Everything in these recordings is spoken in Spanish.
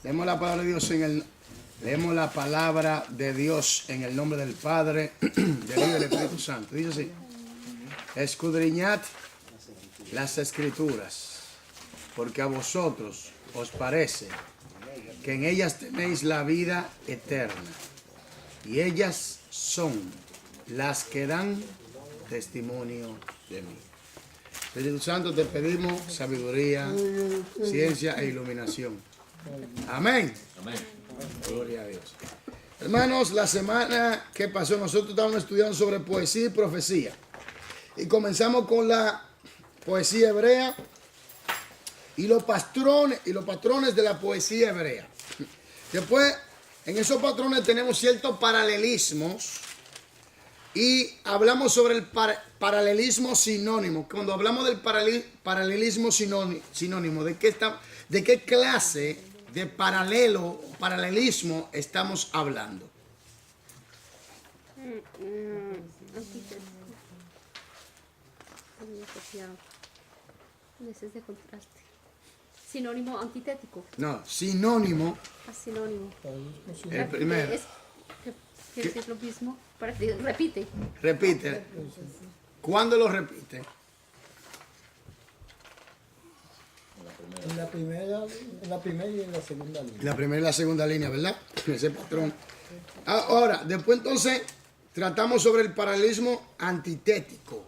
Leemos la palabra de Dios leemos la palabra de Dios en el nombre del Padre, del Hijo y del Espíritu Santo. Dice así: escudriñad las Escrituras, porque a vosotros os parece que en ellas tenéis la vida eterna, y ellas son las que dan testimonio de mí. Espíritu Santo, te pedimos sabiduría, ciencia e iluminación. Amén. Amén. Gloria a Dios. Hermanos, la semana que pasó nosotros estábamos estudiando sobre poesía y profecía. Y comenzamos con la poesía hebrea y los patrones de la poesía hebrea. Después, en esos patrones tenemos ciertos paralelismos y hablamos sobre el paralelismo sinónimo. Cuando hablamos del paralelismo sinónimo, ¿de qué clase de paralelismo estamos hablando? Ese es de contraste. Sinónimo antitético. No, sinónimo. Sinónimo. El primero. Que es lo mismo. Repite. Repite. ¿Cuándo lo repite? En la primera y en la segunda línea. La primera y la segunda línea, ¿verdad? Ese patrón. Ahora, después entonces tratamos sobre el paralelismo antitético.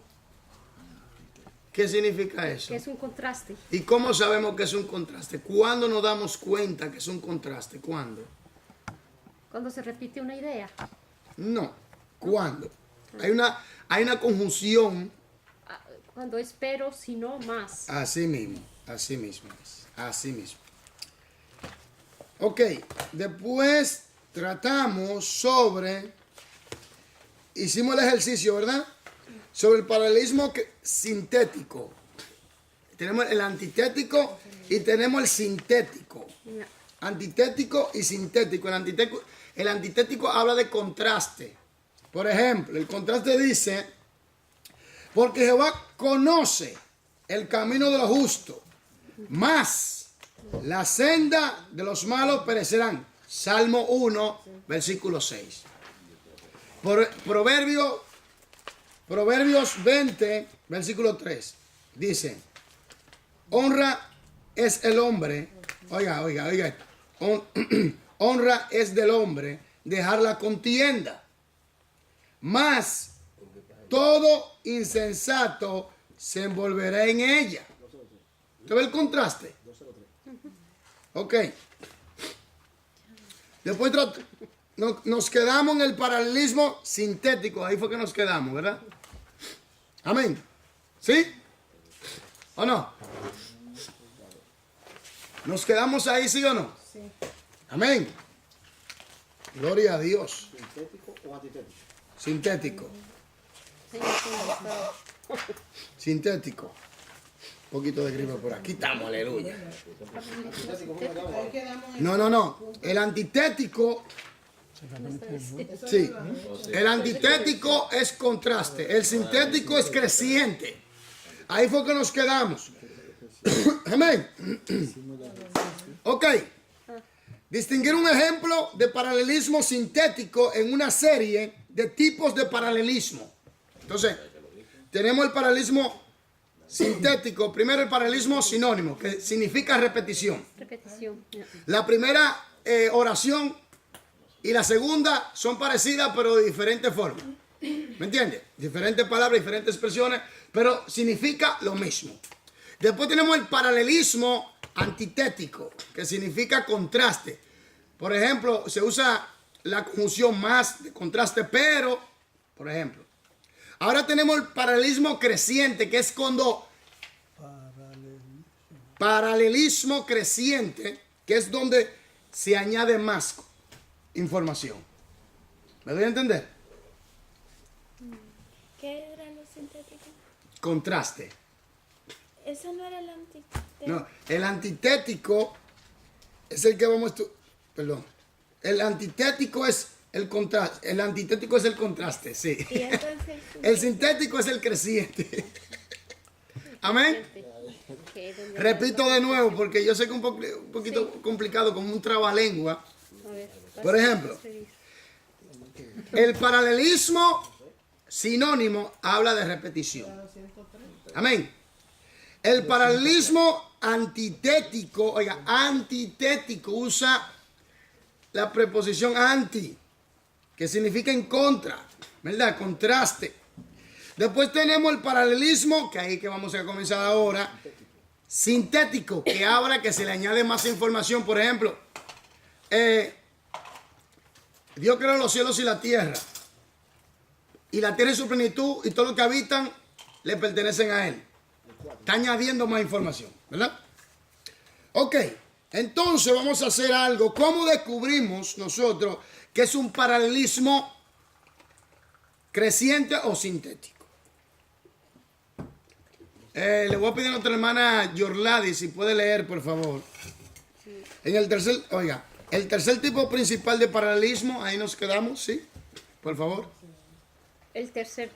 ¿Qué significa eso? Que es un contraste. ¿Y cómo sabemos que es un contraste? ¿Cuándo nos damos cuenta que es un contraste? ¿Cuándo? Cuando se repite una idea. No. ¿Cuándo? Hay una conjunción. Cuando es pero, si no, más. Así mismo es. Así mismo. Ok, después tratamos hicimos el ejercicio, ¿verdad? Sobre el paralelismo sintético. Tenemos el antitético y tenemos el sintético. Antitético y sintético. El antitético habla de contraste. Por ejemplo, el contraste dice: porque Jehová conoce el camino de los justos, mas la senda de los malos perecerán. Salmo 1, versículo 6. Proverbios 20, versículo 3. Dice: honra es el hombre. Oiga. Honra es del hombre dejar la contienda, mas todo insensato se envolverá en ella. ¿Usted ve el contraste? Ok. Después nos quedamos en el paralelismo sintético. Ahí fue que nos quedamos, ¿verdad? Amén. ¿Sí? ¿O no? ¿Nos quedamos ahí, sí o no? Sí. Amén. Gloria a Dios. ¿Sintético o antitético? Sintético. Sintético. Un poquito de gripe por aquí. Estamos, aleluya. Ahí quedamos en No. El antitético. Sí. El antitético es contraste. El sintético es creciente. Ahí fue que nos quedamos. Amén. Ok. Distinguir un ejemplo de paralelismo sintético en una serie de tipos de paralelismo. Entonces, tenemos el paralelismo sintético. Primero, el paralelismo sinónimo, que significa repetición. Repetición. La primera oración y la segunda son parecidas, pero de diferentes formas. ¿Me entiendes? Diferentes palabras, diferentes expresiones, pero significa lo mismo. Después tenemos el paralelismo antitético, que significa contraste. Por ejemplo, se usa la conjunción más de contraste, pero, por ejemplo. Ahora tenemos el paralelismo creciente, que es cuando... Paralelismo creciente, que es donde se añade más información. ¿Me doy a entender? ¿Qué era lo sintético? Contraste. Eso no era el antitético. No, el antitético es el que vamos a estudiar. Perdón. El antitético es el contraste. El antitético es el contraste, sí. Y entonces El sintético es el creciente. Amén. Que donde- Repito de nuevo porque yo sé que es un poquito complicado, como un trabalengua. A ver, Por ejemplo, el paralelismo sinónimo habla de repetición. Amén. El paralelismo antitético, oiga, antitético usa la preposición anti, que significa en contra, ¿verdad? Contraste. Después tenemos el paralelismo, que ahí que vamos a comenzar ahora, sintético, que habla que se le añade más información. Por ejemplo, Dios creó los cielos y la tierra. Y la tierra en su plenitud y todo lo que habitan le pertenecen a Él. Está añadiendo más información, ¿verdad? Ok, entonces vamos a hacer algo. ¿Cómo descubrimos nosotros que es un paralelismo creciente o sintético? Le voy a pedir a nuestra hermana Yorladi si puede leer, por favor. En el tercer tipo principal de paralelismo, ahí nos quedamos, ¿sí? Por favor. El tercer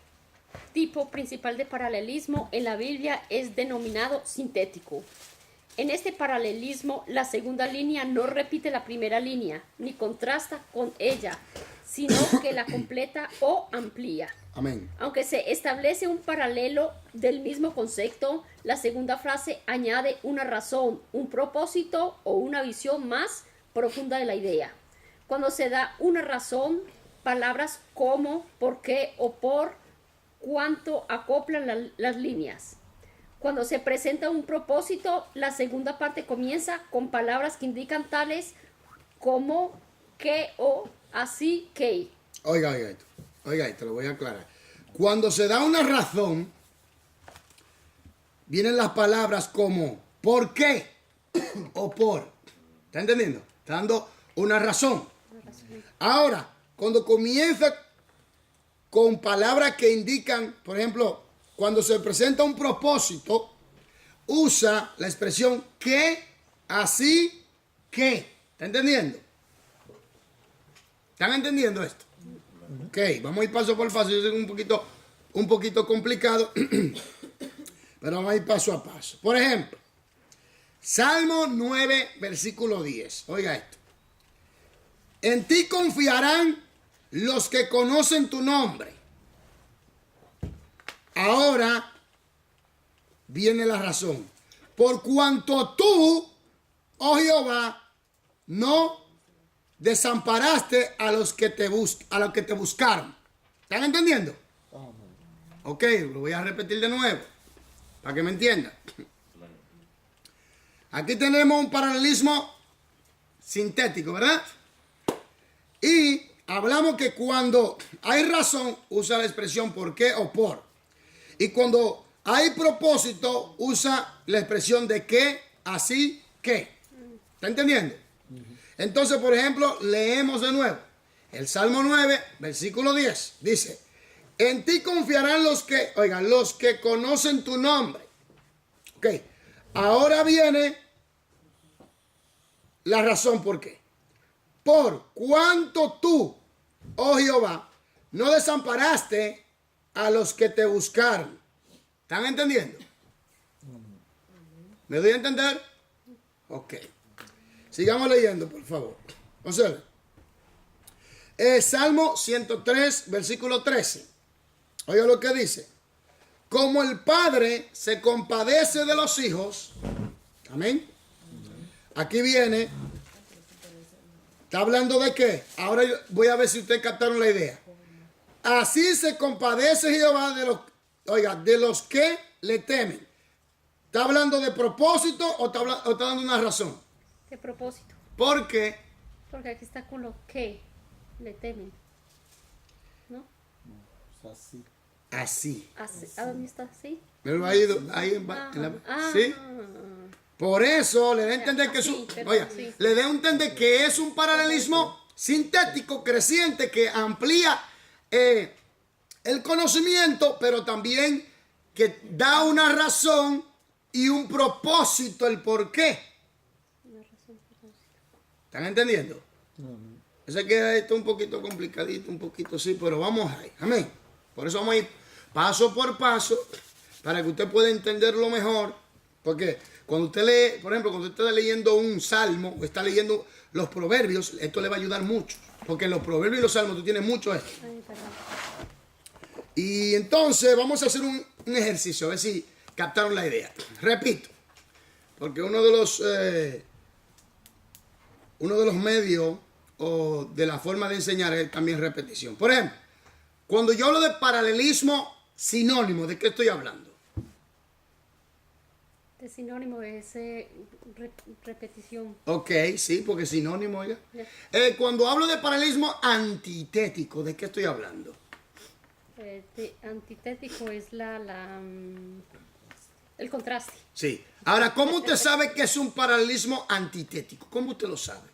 tipo principal de paralelismo en la Biblia es denominado sintético. En este paralelismo, la segunda línea no repite la primera línea, ni contrasta con ella, sino que la completa o amplía. Amén. Aunque se establece un paralelo del mismo concepto, la segunda frase añade una razón, un propósito o una visión más profunda de la idea. Cuando se da una razón, palabras como, por qué o por cuánto acoplan las líneas. Cuando se presenta un propósito, la segunda parte comienza con palabras que indican tales como, que o, así que. Oiga esto, lo voy a aclarar. Cuando se da una razón, vienen las palabras como por qué o por. ¿Está entendiendo? Está dando una razón. Ahora, cuando comienza con palabras que indican, por ejemplo, cuando se presenta un propósito, usa la expresión que, así que. ¿Está entendiendo? ¿Están entendiendo esto? Ok, vamos a ir paso por paso. Yo sé que es un poquito complicado, pero vamos a ir paso a paso. Por ejemplo, Salmo 9, versículo 10. Oiga esto. En ti confiarán los que conocen tu nombre. Ahora viene la razón. Por cuanto tú, oh Jehová, no desamparaste a los que te buscaron. ¿Están entendiendo? Ok, lo voy a repetir de nuevo para que me entiendan. Aquí tenemos un paralelismo sintético, ¿verdad? Y hablamos que cuando hay razón, usa la expresión por qué o por. Y cuando hay propósito, usa la expresión de qué, así que. ¿Está entendiendo? Entonces, por ejemplo, leemos de nuevo. El Salmo 9, versículo 10, dice, en ti confiarán los que conocen tu nombre. Ok, ahora viene la razón por qué. Por cuanto tú, oh Jehová, no desamparaste a los que te buscaron. ¿Están entendiendo? ¿Me doy a entender? Ok. Sigamos leyendo, por favor. Observe. Salmo 103, versículo 13. Oiga lo que dice. Como el padre se compadece de los hijos. Amén. Aquí viene. ¿Está hablando de qué? Ahora voy a ver si ustedes captaron la idea. Así se compadece Jehová de los que le temen. ¿Está hablando de propósito o está dando una razón? De propósito. ¿Por qué? Porque aquí está con lo que le temen. ¿No? Así. Así. ¿A dónde está así? ¿Me lo ha ido ahí en la... ¿Sí? Por eso le da a entender que le da a entender que es un paralelismo sintético, creciente, que amplía el conocimiento, pero también que da una razón y un propósito, el por qué. ¿Están entendiendo? Yo sé que esto es un poquito complicadito, un poquito sí, pero vamos ahí. Amén. Por eso vamos a ir paso por paso, para que usted pueda entenderlo mejor, Porque cuando usted lee, por ejemplo, cuando usted está leyendo un salmo o está leyendo los proverbios, esto le va a ayudar mucho. Porque en los proverbios y los salmos tú tienes mucho esto. Ay, perdón. Y entonces vamos a hacer un ejercicio, a ver si captaron la idea. Repito, porque uno de los medios o de la forma de enseñar es también repetición. Por ejemplo, cuando yo hablo de paralelismo sinónimo, ¿de qué estoy hablando? De sinónimo es repetición. Ok, sí, porque sinónimo, oiga. Ya. Cuando hablo de paralelismo antitético, ¿de qué estoy hablando? Antitético es el contraste. Sí. Ahora, ¿cómo usted sabe que es un paralelismo antitético? ¿Cómo usted lo sabe?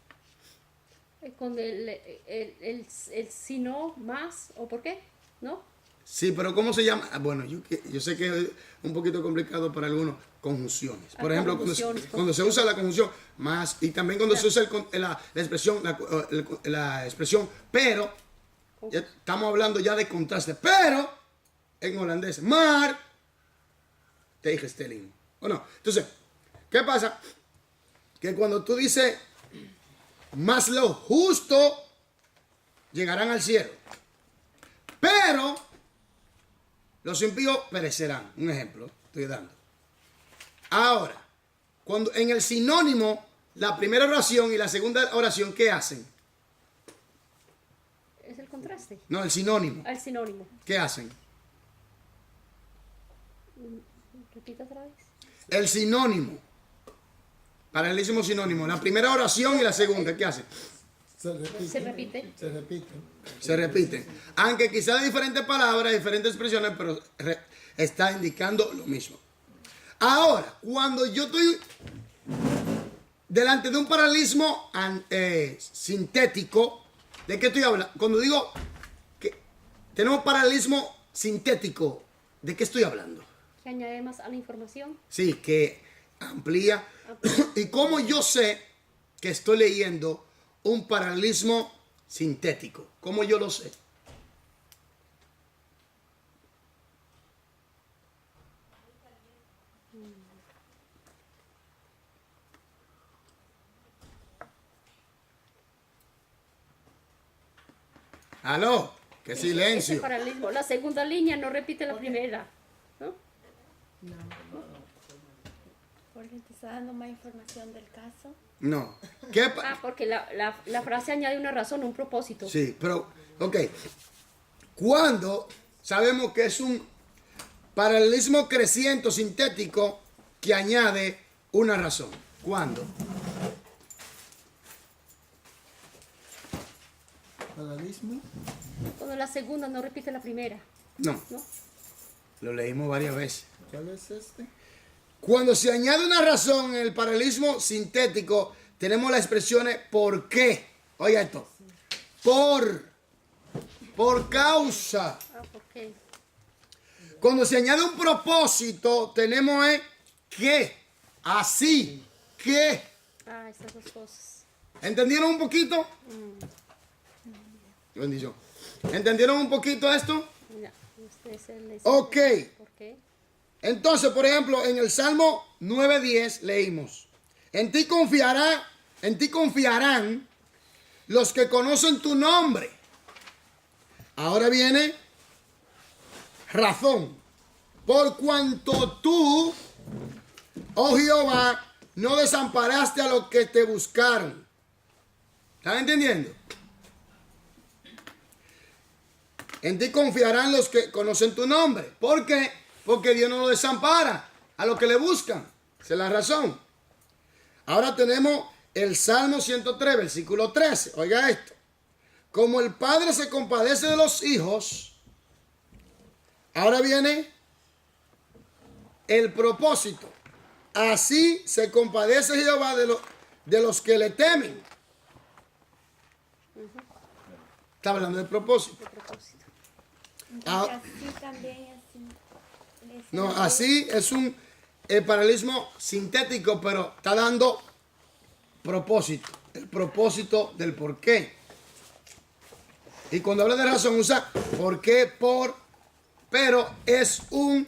Con el si no, más, o por qué, ¿no? Sí, pero ¿cómo se llama? Bueno, yo sé que es un poquito complicado para algunos. Conjunciones. Por ejemplo, cuando se usa la conjunción más, y también cuando se usa la expresión pero, ya estamos hablando ya de contraste. Pero, en holandés, maar tegenstelling. ¿O no? Entonces, ¿qué pasa? Que cuando tú dices, más lo justo llegarán al cielo. Pero, los impíos perecerán. Un ejemplo, estoy dando. Ahora, cuando en el sinónimo, la primera oración y la segunda oración, ¿qué hacen? Es el contraste. No, el sinónimo. El sinónimo. ¿Qué hacen? Repita otra vez. El sinónimo. Paralelismo sinónimo. La primera oración y la segunda, ¿qué hacen? Se repite. Se repite. Se repite. Se repiten. Aunque quizás de diferentes palabras, diferentes expresiones, pero está indicando lo mismo. Ahora, cuando yo estoy delante de un paralelismo sintético, ¿de qué estoy hablando? Cuando digo que tenemos paralelismo sintético, ¿de qué estoy hablando? Que añade más a la información. Sí, que amplía. ¿Y cómo yo sé que estoy leyendo un paralelismo sintético? ¿Cómo yo lo sé? Aló, qué silencio. Ese paralelismo. La segunda línea no repite la primera, ¿no? Porque te está dando más información del caso. No. Porque la frase añade una razón, un propósito. Sí, pero, ok. ¿Cuándo sabemos que es un paralelismo creciente o sintético que añade una razón? ¿Cuándo? Paralelismo. Cuando la segunda no repite la primera, No. ¿no? Lo leímos varias veces. ¿Cuál es este? Cuando se añade una razón en el paralelismo sintético, tenemos las expresiones ¿por qué? Oiga esto. Por causa. ¿Por qué? Cuando se añade un propósito, tenemos que. Así. Que. Estas dos cosas. ¿Entendieron un poquito? Bendición. ¿Entendieron un poquito esto? Mira, este es el Ok. ¿Por qué? Entonces, por ejemplo, en el Salmo 9:10 leímos: en ti confiarán los que conocen tu nombre. Ahora viene razón. Por cuanto tú, oh Jehová, no desamparaste a los que te buscaron. ¿Están entendiendo? En ti confiarán los que conocen tu nombre. ¿Por qué? Porque Dios no lo desampara a los que le buscan. Esa es la razón. Ahora tenemos el Salmo 103, versículo 13. Oiga esto. Como el Padre se compadece de los hijos, ahora viene el propósito. Así se compadece Jehová de los que le temen. Está hablando del propósito. Entonces, así también así. No, así es un paralelismo sintético, pero está dando propósito. El propósito del por qué. Y cuando habla de razón usa por qué, por, pero es un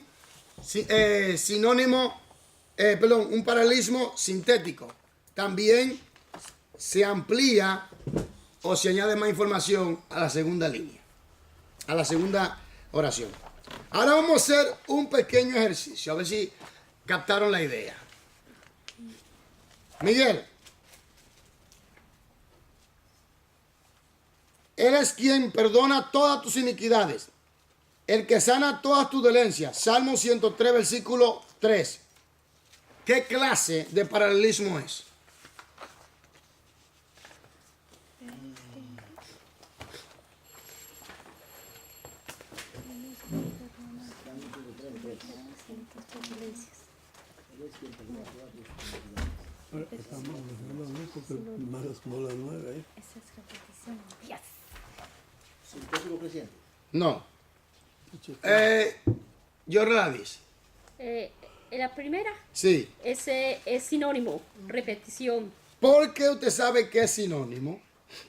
sinónimo un paralelismo sintético. También se amplía o se añade más información a la segunda línea, a la segunda oración. Ahora vamos a hacer un pequeño ejercicio, a ver si captaron la idea. Miguel, Él es quien perdona todas tus iniquidades, el que sana todas tus dolencias. Salmo 103, versículo 3. ¿Qué clase de paralelismo es? Estamos haciendo lo porque más bola nueva, ¿eh? Esa es repetición. Yes. Sintético creciente. No. Yorladis. La primera Sí. es sinónimo, repetición. ¿Por qué usted sabe que es sinónimo?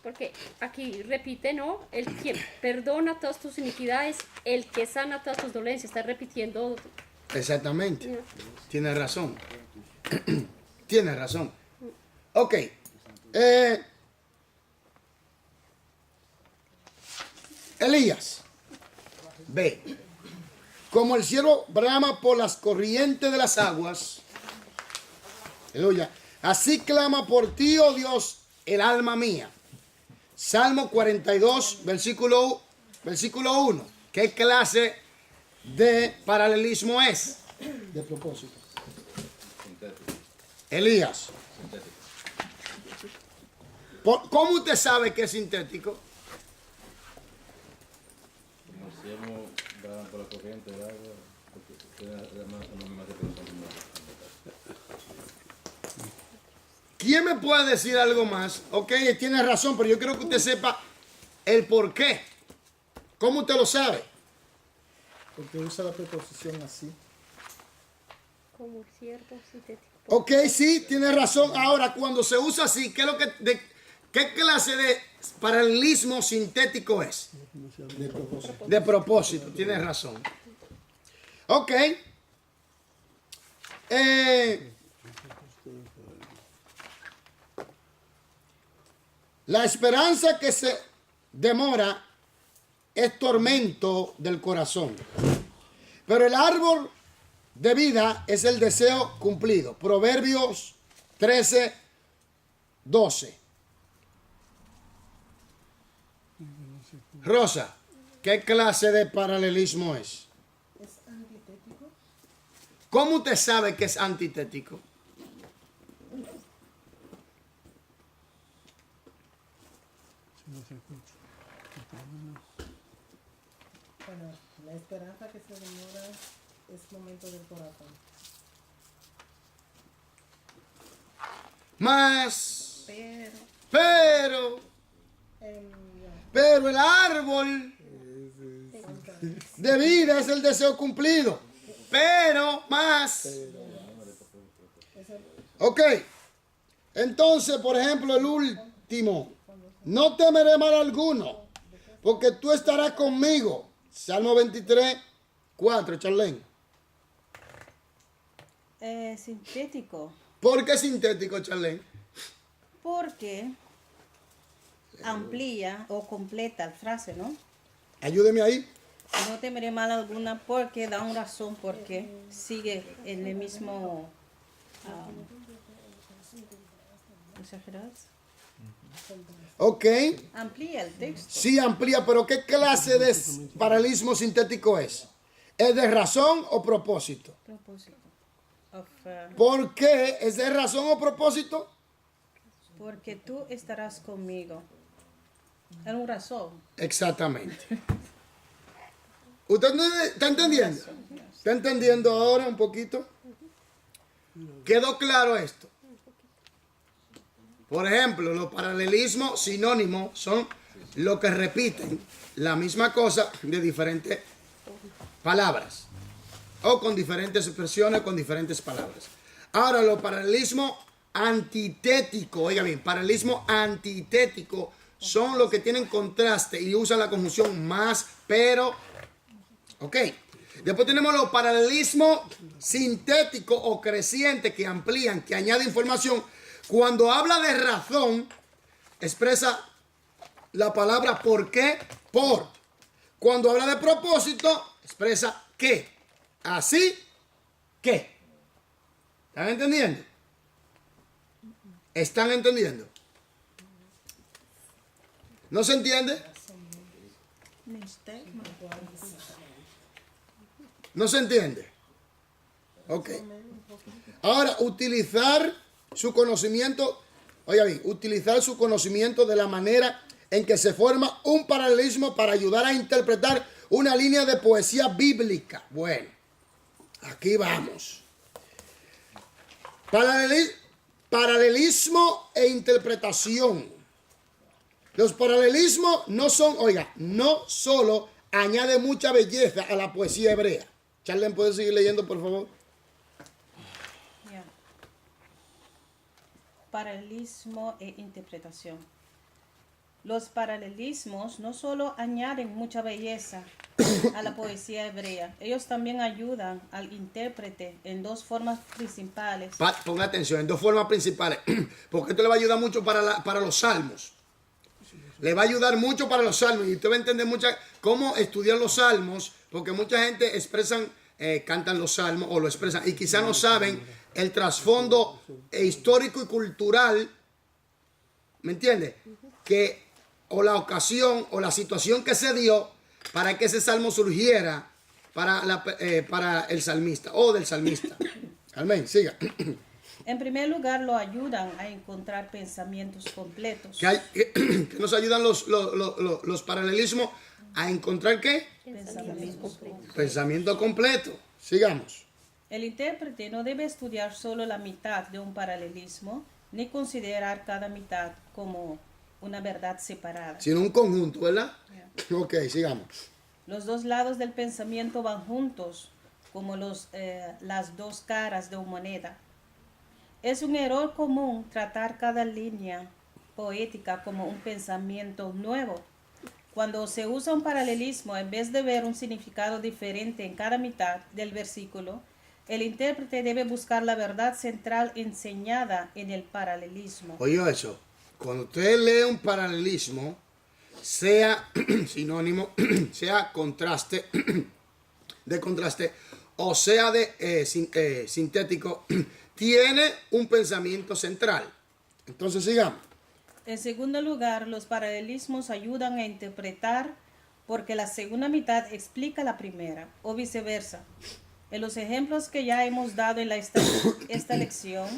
Porque aquí repite, ¿no? El que perdona todas tus iniquidades, el que sana todas tus dolencias. Está repitiendo. Exactamente. Ya. Tiene razón. Tiene razón. Ok. Elías. Ve. Como el cielo brama por las corrientes de las aguas. Aleluya. Así clama por ti, oh Dios, el alma mía. Salmo 42, versículo 1. ¿Qué clase de paralelismo es? De propósito. Elías. ¿Cómo usted sabe que es sintético? Como el cielo va por la corriente del agua, porque tiene la misma repetición. ¿Quién me puede decir algo más? Ok, tiene razón, pero yo quiero que usted sepa el por qué. ¿Cómo usted lo sabe? Porque usa la preposición así. Como cierto sintético. Ok, sí, tiene razón. Ahora, cuando se usa así, ¿qué clase de paralelismo sintético es? De propósito. De propósito, tiene razón. Ok. La esperanza que se demora es tormento del corazón. Pero el árbol de vida es el deseo cumplido. Proverbios 13, 12. Rosa, ¿qué clase de paralelismo es? ¿Es antitético? ¿Cómo usted sabe que es antitético? Bueno, la esperanza que se demora es momento del corazón. Más, Pero, pero el árbol de vida es el deseo cumplido. Pero más. Ok. Entonces, por ejemplo, el último. No temeré mal alguno, porque tú estarás conmigo. Salmo 23, 4, Charlene. Sintético, ¿Por qué sintético, Charlene? porque amplía o completa la frase, ¿no? Ayúdeme ahí. No temeré mal alguna porque da una razón porque sigue en el mismo exagerado. Ok. Amplía el texto. Sí, amplía, pero ¿qué clase de paralelismo sintético es? ¿Es de razón o propósito? Propósito. ¿Por qué es de razón o propósito? Porque tú estarás conmigo. Es una razón. Exactamente. ¿Usted está entendiendo? ¿Está entendiendo ahora un poquito? ¿Quedó claro esto? Por ejemplo, los paralelismos sinónimos son los que repiten la misma cosa de diferentes palabras o con diferentes expresiones, con diferentes palabras. Ahora, los paralelismos antitéticos, oiga bien, paralelismo antitético son los que tienen contraste y usan la conjunción más, pero. Ok. Después tenemos los paralelismos sintéticos o crecientes que amplían, que añaden información. Cuando habla de razón, expresa la palabra por qué, por. Cuando habla de propósito, expresa qué. Así que. ¿Están entendiendo? ¿Están entendiendo? ¿No se entiende? ¿No se entiende? Ok. Ahora, utilizar su conocimiento, oiga bien, utilizar su conocimiento de la manera en que se forma un paralelismo para ayudar a interpretar una línea de poesía bíblica. Bueno, aquí vamos. Paralelismo e interpretación. Los paralelismos no son, oiga, no solo añade mucha belleza a la poesía hebrea. Charlen, ¿puede seguir leyendo, por favor? Ya. Paralelismo e interpretación. Los paralelismos no solo añaden mucha belleza a la poesía hebrea, ellos también ayudan al intérprete en dos formas principales. Ponga atención, en dos formas principales. Porque esto le va a ayudar mucho para los salmos. Le va a ayudar mucho para los salmos. Y usted va a entender cómo estudiar los salmos. Porque mucha gente cantan los salmos o lo expresan. Y quizás no saben el trasfondo histórico y cultural. ¿Me entiende? O la ocasión o la situación que se dio para que ese salmo surgiera para el salmista o del salmista. Amén, siga. En primer lugar, lo ayudan a encontrar pensamientos completos. Que nos ayudan los paralelismos a encontrar ¿qué? Pensamiento completo. Sigamos. El intérprete no debe estudiar solo la mitad de un paralelismo, ni considerar cada mitad como una verdad separada. Sino un conjunto, ¿verdad? Yeah. Ok, sigamos. Los dos lados del pensamiento van juntos, como las dos caras de una moneda. Es un error común tratar cada línea poética como un pensamiento nuevo. Cuando se usa un paralelismo, en vez de ver un significado diferente en cada mitad del versículo, el intérprete debe buscar la verdad central enseñada en el paralelismo. Oye eso, cuando usted lee un paralelismo, sea sinónimo, sea contraste, de contraste, o sea de sintético, tiene un pensamiento central. Entonces sigamos. En segundo lugar, los paralelismos ayudan a interpretar porque la segunda mitad explica la primera, o viceversa. En los ejemplos que ya hemos dado en esta lección,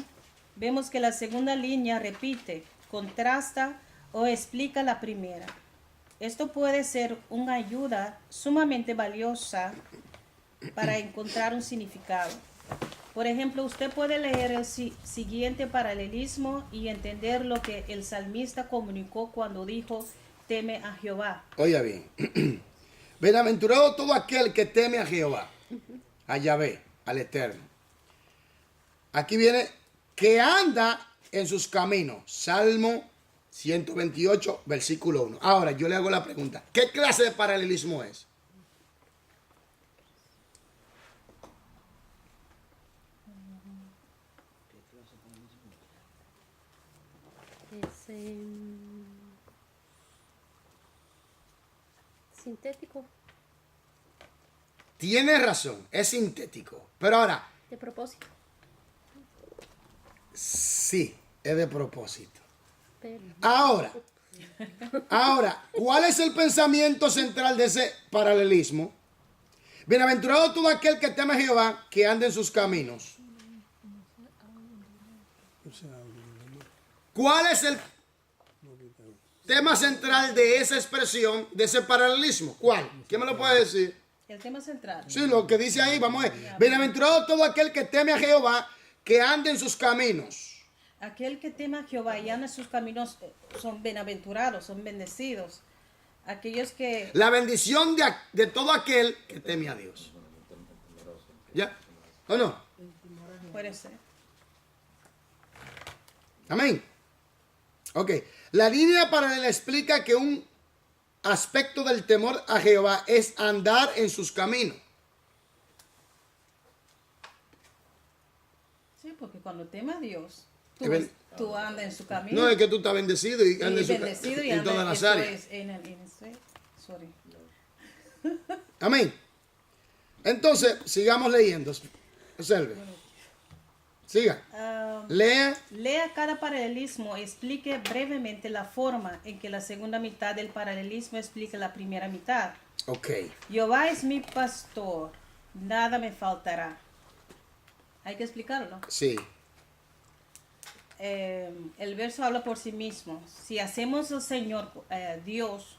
vemos que la segunda línea repite, contrasta o explica la primera. Esto puede ser una ayuda sumamente valiosa para encontrar un significado. Por ejemplo, usted puede leer el siguiente paralelismo y entender lo que el salmista comunicó cuando dijo, teme a Jehová. Oiga bien, bienaventurado todo aquel que teme a Jehová, a Yahvé, al Eterno. Aquí viene, que anda en sus caminos. Salmo 128, versículo 1. Ahora, yo le hago la pregunta, ¿qué clase de paralelismo es? Sintético. Tiene razón, es sintético. Pero ahora, De propósito. sí, es de propósito. Pero Ahora, ¿cuál es el pensamiento central de ese paralelismo? Bienaventurado todo aquel que teme a Jehová, que ande en sus caminos. ¿Cuál es el tema central de esa expresión, de ese paralelismo? ¿Cuál? ¿Quién me lo puede decir? El tema central. Sí, lo que dice ahí, vamos a ver. Bienaventurado todo aquel que teme a Jehová, que ande en sus caminos. Aquel que teme a Jehová y anda en sus caminos son bienaventurados, son bendecidos. Aquellos que... La bendición de todo aquel que teme a Dios. ¿Ya? ¿O no? Puede ser. Amén. Ok. La línea paralela explica que un aspecto del temor a Jehová es andar en sus caminos. porque cuando temas a Dios, Es ver- tú andas en su camino. No es que tú estás bendecido y andas bendecido y en anda todas las eso áreas. es sorry. Amén. Entonces, sigamos leyendo. Observe. Siga. Lea. Lea cada paralelismo y explique brevemente la forma en que la segunda mitad del paralelismo explica la primera mitad. Ok. Jehová es mi pastor, nada me faltará. Hay que explicarlo. Sí. El verso habla por sí mismo. Si hacemos al Señor Dios,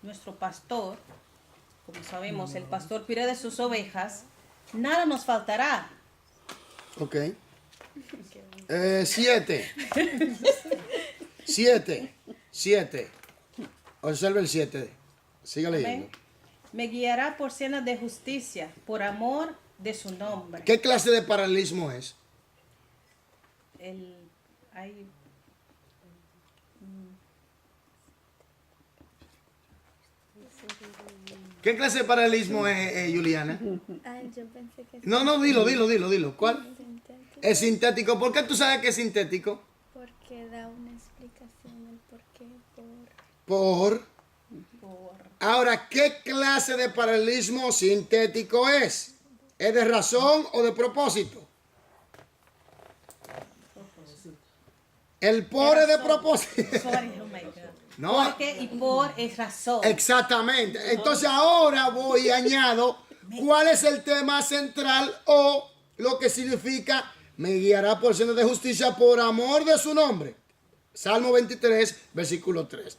nuestro pastor, como sabemos, el pastor cuida de sus ovejas, nada nos faltará. Ok. 7. 7. Observe el 7. Siga leyendo. Amén. Me guiará por sendas de justicia, por amor de su nombre. ¿Qué clase de paralelismo es? Hay ¿Qué clase de paralelismo es, Juliana? Ay, yo pensé que No, dilo. ¿Cuál? sintético, Es sintético. ¿Por qué tú sabes que es sintético? porque da una explicación del por qué, Por. por Ahora, ¿qué clase de paralelismo sintético es? ¿Es de razón o de propósito? El por es de propósito. sorry, oh my God. No. Porque y por es razón. Exactamente. Entonces ahora voy y añado cuál es el tema central o lo que significa me guiará por sendas de justicia por amor de su nombre. Salmo 23, versículo 3.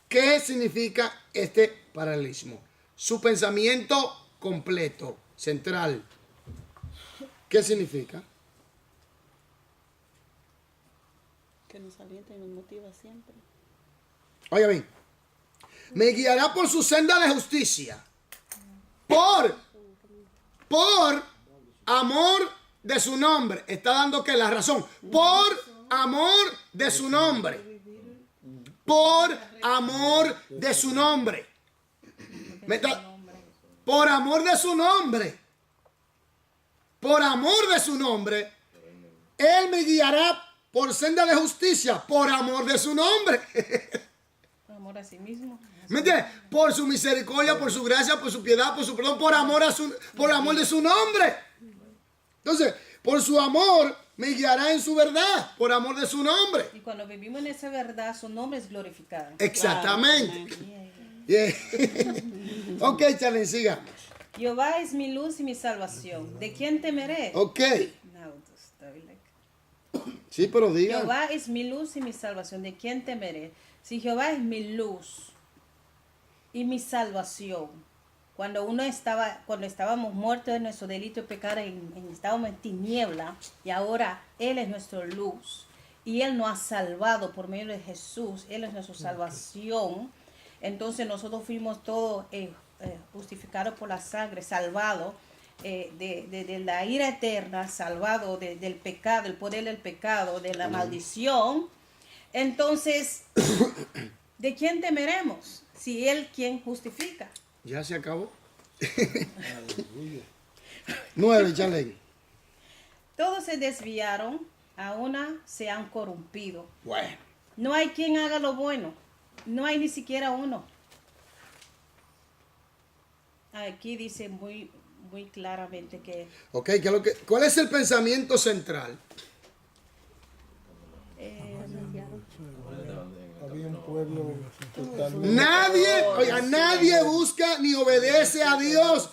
¿Qué significa este paralelismo? Su pensamiento completo, central. ¿Qué significa? Que nos alienta y nos motiva siempre. Oiga bien, me guiará por su senda de justicia, por amor de su nombre. Está dando que la razón, por amor de su nombre, por amor de su nombre, por amor de su nombre, por amor de su nombre, Él me guiará por senda de justicia, por amor de su nombre. Amor a sí mismo. ¿Me entiendes? Por su misericordia, por su gracia, por su piedad, por su perdón, por amor de su nombre. Entonces, por su amor me guiará en su verdad, por amor de su nombre. Y cuando vivimos en esa verdad, su nombre es glorificado. Exactamente. Yeah. Yeah. Ok, Charlie, siga. Jehová es mi luz y mi salvación. ¿De quién temeré? Ok. No, estoy like- Sí, pero diga. Jehová es mi luz y mi salvación. ¿De quién temeré? Si Jehová es mi luz y mi salvación, cuando estábamos muertos en nuestro delito y pecado, estábamos en tiniebla, y ahora Él es nuestra luz y Él nos ha salvado por medio de Jesús. Él es nuestra salvación. Entonces nosotros fuimos todos justificados por la sangre, salvados de la ira eterna, salvados del pecado, el poder del pecado, de la maldición. Entonces, ¿de quién temeremos? Si Él quien justifica. Ya se acabó. 9, Charlie. Todos se desviaron, a una se han corrompido. Bueno. No hay quien haga lo bueno. No hay ni siquiera uno. Aquí dice muy claramente que Ok, ¿cuál es el pensamiento central? Había un pueblo totalmente... Nadie busca ni obedece a Dios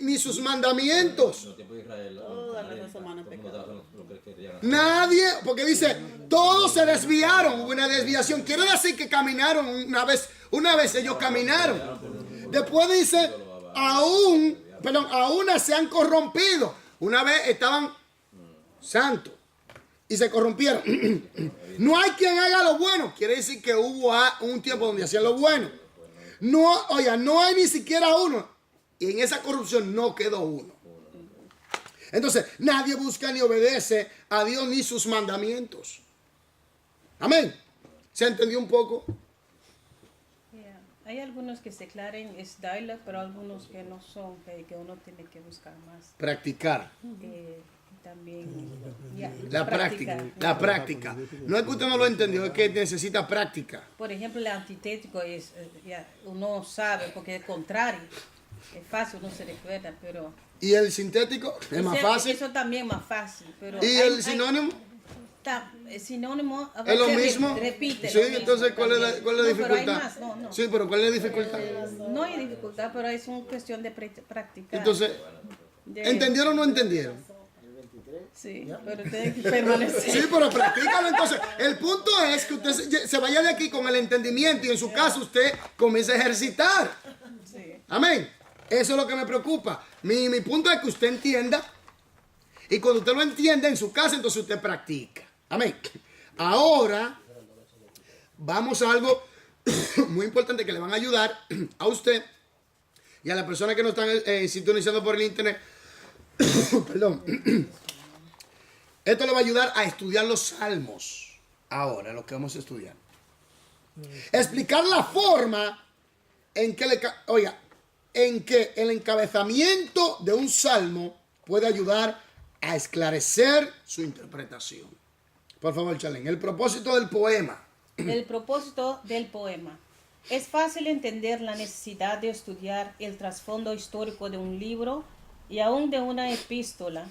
ni sus mandamientos. En el tiempo de Israel, Toda la raza humana todo el mundo pecadora. hacía lo que querían hacer. Nadie, porque dice, todos se desviaron, hubo una desviación. Quiere decir que caminaron una vez ellos caminaron. Después dice, aún se han corrompido. Una vez estaban santos y se corrompieron. No hay quien haga lo bueno. Quiere decir que hubo un tiempo donde hacían lo bueno. No hay ni siquiera uno. Y en esa corrupción no quedó uno. Entonces, nadie busca ni obedece a Dios ni sus mandamientos. Amén. ¿Se entendió un poco? yeah, hay algunos que se declaren es dialect, pero algunos que no son, que uno tiene que buscar más. Practicar. También ya, La práctica. No es que usted no lo entendió, es que necesita práctica. Por ejemplo, el antitético es, ya, uno sabe porque es contrario. Es fácil, uno se recuerda, pero... ¿Y el sintético? Es más fácil. Eso también es más fácil. Pero ¿Y el sinónimo? El sinónimo a ¿Es lo veces mismo? repite. Sí, lo mismo entonces, ¿cuál es la también. Pero hay dificultad? más, no. Sí, pero ¿cuál es la dificultad? No hay dificultad, pero es una cuestión de practicar. Entonces, ¿entendieron o no entendieron? Sí, pero tienen que permanecer. Sí, pero practícalo. Entonces, el punto es que usted se vaya de aquí con el entendimiento y en su caso usted comience a ejercitar. Sí. Amén. Eso es lo que me preocupa. Mi punto es que usted entienda y cuando usted lo entiende en su casa, entonces usted practica. Amén. Ahora, vamos a algo muy importante que le van a ayudar a usted y a las personas que nos están sintonizando por el internet. Perdón. Esto le va a ayudar a estudiar los salmos. Ahora, lo que vamos a estudiar. Explicar la forma en que el encabezamiento de un salmo puede ayudar a esclarecer su interpretación. Por favor, Charlene, el propósito del poema. El propósito del poema. Es fácil entender la necesidad de estudiar el trasfondo histórico de un libro y aún de una epístola,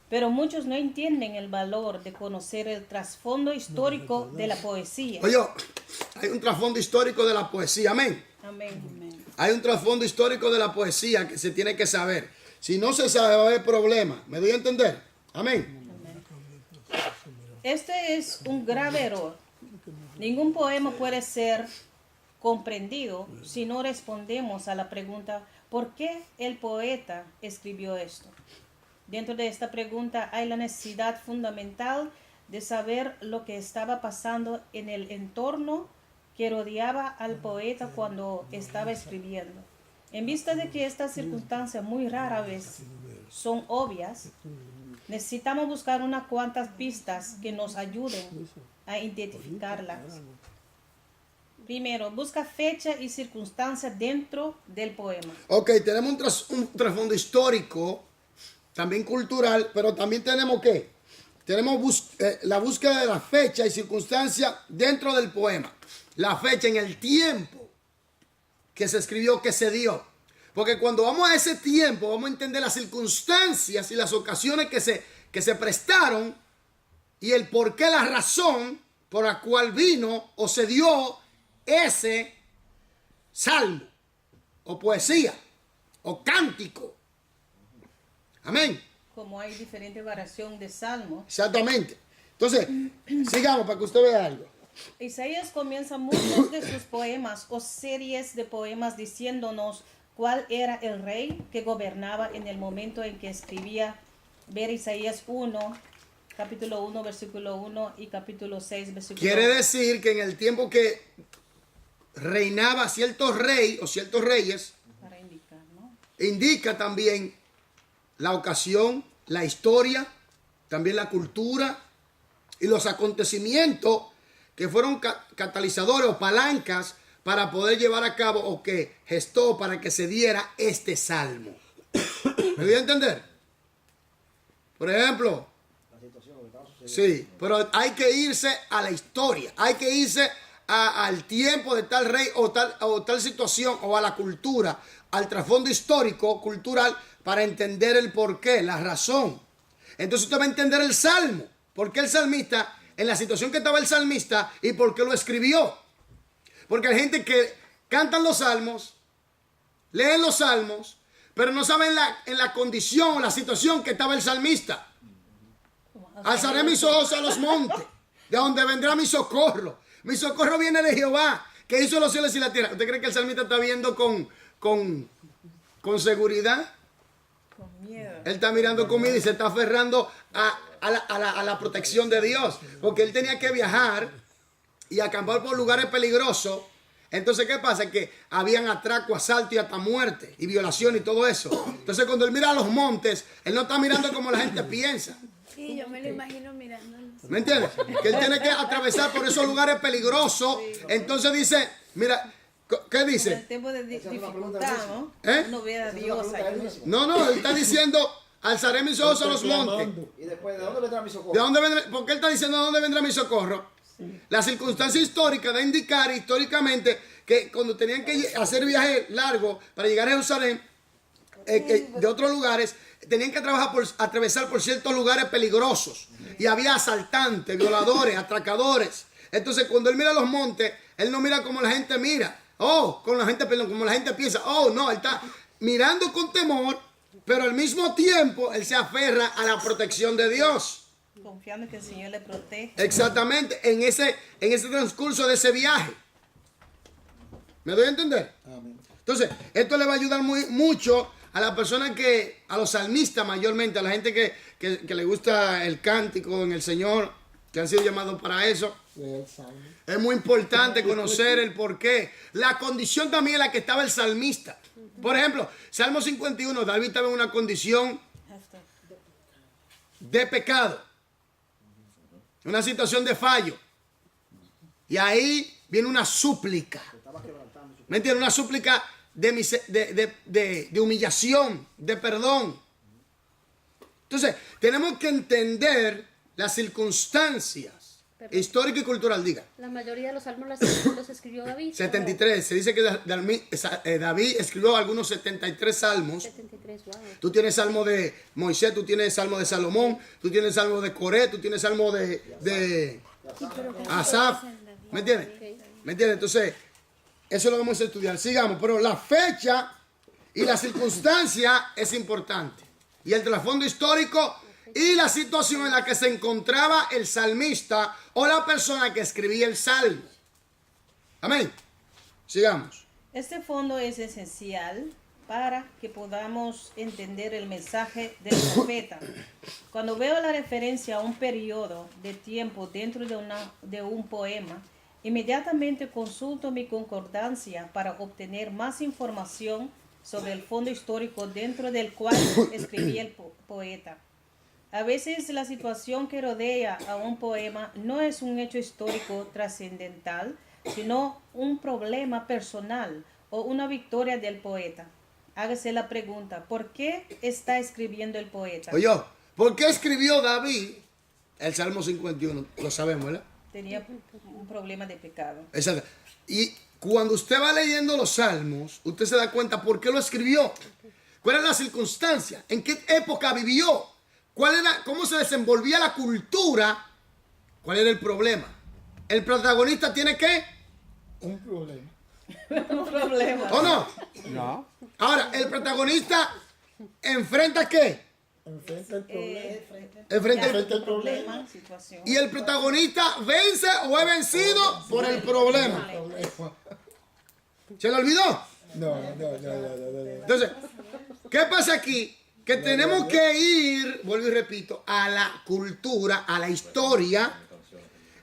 pero muchos no entienden el valor de conocer el trasfondo histórico de la poesía. Oye, hay un trasfondo histórico de la poesía, amén. Amén. Hay un trasfondo histórico de la poesía que se tiene que saber. Si no se sabe, va a haber problema. ¿Me doy a entender? Amén. Este es un grave error. Ningún poema puede ser comprendido si no respondemos a la pregunta ¿por qué el poeta escribió esto? Dentro de esta pregunta hay la necesidad fundamental de saber lo que estaba pasando en el entorno que rodeaba al poeta cuando estaba escribiendo. En vista de que estas circunstancias muy rara vez son obvias, necesitamos buscar unas cuantas pistas que nos ayuden a identificarlas. Primero, busca fecha y circunstancia dentro del poema. Ok, tenemos un trasfondo histórico, también cultural, pero también tenemos ¿qué? Tenemos la búsqueda de la fecha y circunstancia dentro del poema. La fecha en el tiempo que se escribió, que se dio. Porque cuando vamos a ese tiempo, vamos a entender las circunstancias y las ocasiones que se prestaron y el por qué, la razón por la cual vino o se dio ese salmo o poesía o cántico. Amén. Como hay diferentes variaciones de salmos. Exactamente. Entonces, sigamos para que usted vea algo. Isaías comienza muchos de sus poemas o series de poemas diciéndonos cuál era el rey que gobernaba en el momento en que escribía. Ver Isaías 1, capítulo 1, versículo 1 y capítulo 6, versículo 1. Quiere decir que en el tiempo que reinaba cierto rey o ciertos reyes, Para indicar, ¿no? indica también la ocasión, la historia, también la cultura y los acontecimientos que fueron catalizadores o palancas para poder llevar a cabo o que gestó para que se diera este salmo. ¿Me voy a entender? Por ejemplo, sí, pero hay que irse a la historia, hay que irse al tiempo de tal rey o tal situación o a la cultura, al trasfondo histórico, cultural, para entender el porqué, la razón. Entonces usted va a entender el salmo, por qué el salmista, en la situación que estaba el salmista y por qué lo escribió. Porque hay gente que cantan los salmos, leen los salmos, pero no saben en la condición o la situación que estaba el salmista. Alzaré mis ojos a los montes, de donde vendrá mi socorro. Mi socorro viene de Jehová, que hizo los cielos y la tierra. ¿Usted cree que el salmista está viendo con seguridad? Con miedo. Él está mirando comida y se está aferrando a la protección de Dios. Porque él tenía que viajar y acampar por lugares peligrosos. Entonces, ¿qué pasa? Que habían atraco, asalto y hasta muerte y violación y todo eso. Entonces, cuando él mira a los montes, él no está mirando como la gente piensa. Sí, yo me lo imagino mirando. ¿Me entiendes? Que él tiene que atravesar por esos lugares peligrosos. Entonces dice, mira, ¿qué En dice? el tiempo de dificultad, ¿no? ¿Eh? No ve a Dios ahí. No, él está diciendo, alzaré mis ojos a los montes. Clamando. Y después, ¿de dónde vendrá mi socorro? ¿De dónde vendrá? ¿Por qué él está diciendo de dónde vendrá mi socorro? La circunstancia histórica da a indicar históricamente que cuando tenían que hacer viaje largo para llegar a Jerusalén, de otros lugares, tenían que atravesar por ciertos lugares peligrosos. Y había asaltantes, violadores, atracadores. Entonces, cuando él mira los montes, él no mira como la gente mira. Como la gente piensa. No, él está mirando con temor, pero al mismo tiempo él se aferra a la protección de Dios. Confiando que el Señor le protege. Exactamente, en ese transcurso de ese viaje. ¿Me doy a entender? Amén. Entonces, esto le va a ayudar mucho a la persona a los salmistas mayormente, a la gente que le gusta el cántico en el Señor, que han sido llamados para eso. Es muy importante conocer el porqué. La condición también en la que estaba el salmista. Por ejemplo, Salmo 51, David estaba en una condición de pecado. Una situación de fallo. Y ahí viene una súplica. ¿Me entiendes? Una súplica de humillación, de perdón. Entonces, tenemos que entender las circunstancias histórica y cultural, diga. La mayoría de los salmos los escribió David. 73. Se dice que David escribió algunos 73 salmos. 73, wow. Tú tienes salmo de Moisés, tú tienes salmo de Salomón, tú tienes salmo de Coré, tú tienes salmo de Asaf. ¿Me entiendes? ¿Me entiendes? Entonces, eso lo vamos a estudiar. Sigamos. Pero la fecha y la circunstancia es importante. Y el trasfondo histórico y la situación en la que se encontraba el salmista o la persona que escribía el salmo. Amén. Sigamos. Este fondo es esencial para que podamos entender el mensaje del profeta. Cuando veo la referencia a un periodo de tiempo dentro de un poema, inmediatamente consulto mi concordancia para obtener más información sobre el fondo histórico dentro del cual escribía el poeta. A veces la situación que rodea a un poema no es un hecho histórico trascendental, sino un problema personal o una victoria del poeta. Hágase la pregunta, ¿por qué está escribiendo el poeta? Oye, ¿por qué escribió David el Salmo 51? Lo sabemos, ¿verdad? Tenía un problema de pecado. Exacto. Y cuando usted va leyendo los salmos, usted se da cuenta por qué lo escribió. ¿Cuál es la circunstancia? ¿En qué época vivió? ¿Cómo se desenvolvía la cultura? ¿Cuál era el problema? ¿El protagonista tiene qué? Un problema. Un problema. ¿O no? No. Ahora, ¿el protagonista enfrenta qué? Enfrenta el problema. Enfrenta el problema. Situación. Y el protagonista vence o es vencido por el problema. ¿Se le olvidó? No. Entonces, ¿qué pasa aquí? Que tenemos que ir, vuelvo y repito, a la cultura, a la historia,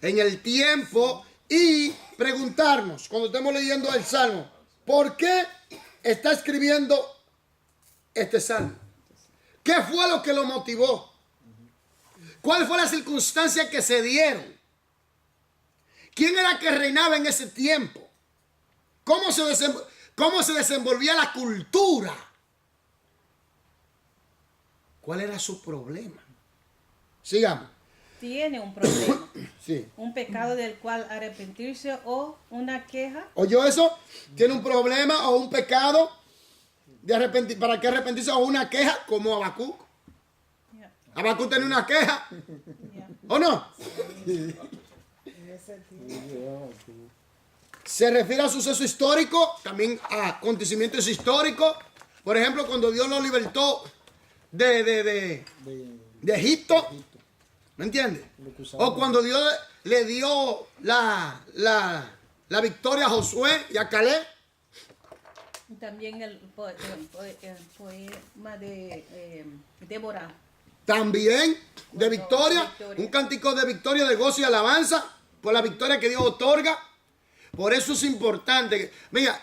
en el tiempo y preguntarnos, cuando estemos leyendo el Salmo, ¿por qué está escribiendo este Salmo? ¿Qué fue lo que lo motivó? ¿Cuál fue la circunstancia que se dieron? ¿Quién era que reinaba en ese tiempo? ¿Cómo se desenvolvía la cultura? ¿Cuál era su problema? Sigamos. Tiene un problema. Sí. Un pecado del cual arrepentirse o una queja. ¿Oyó eso? ¿Tiene un problema o un pecado para qué arrepentirse o una queja como Habacuc? Yeah. Habacuc tenía una queja. Yeah. ¿O no? Se refiere a suceso histórico, también a acontecimientos históricos. Por ejemplo, cuando Dios lo libertó de Egipto. ¿Me entiendes? O cuando Dios le dio la victoria a Josué y a Caleb. También el poema de Débora. También de victoria. Un cántico de victoria, de gozo y alabanza por la victoria que Dios otorga. Por eso es importante. Mira,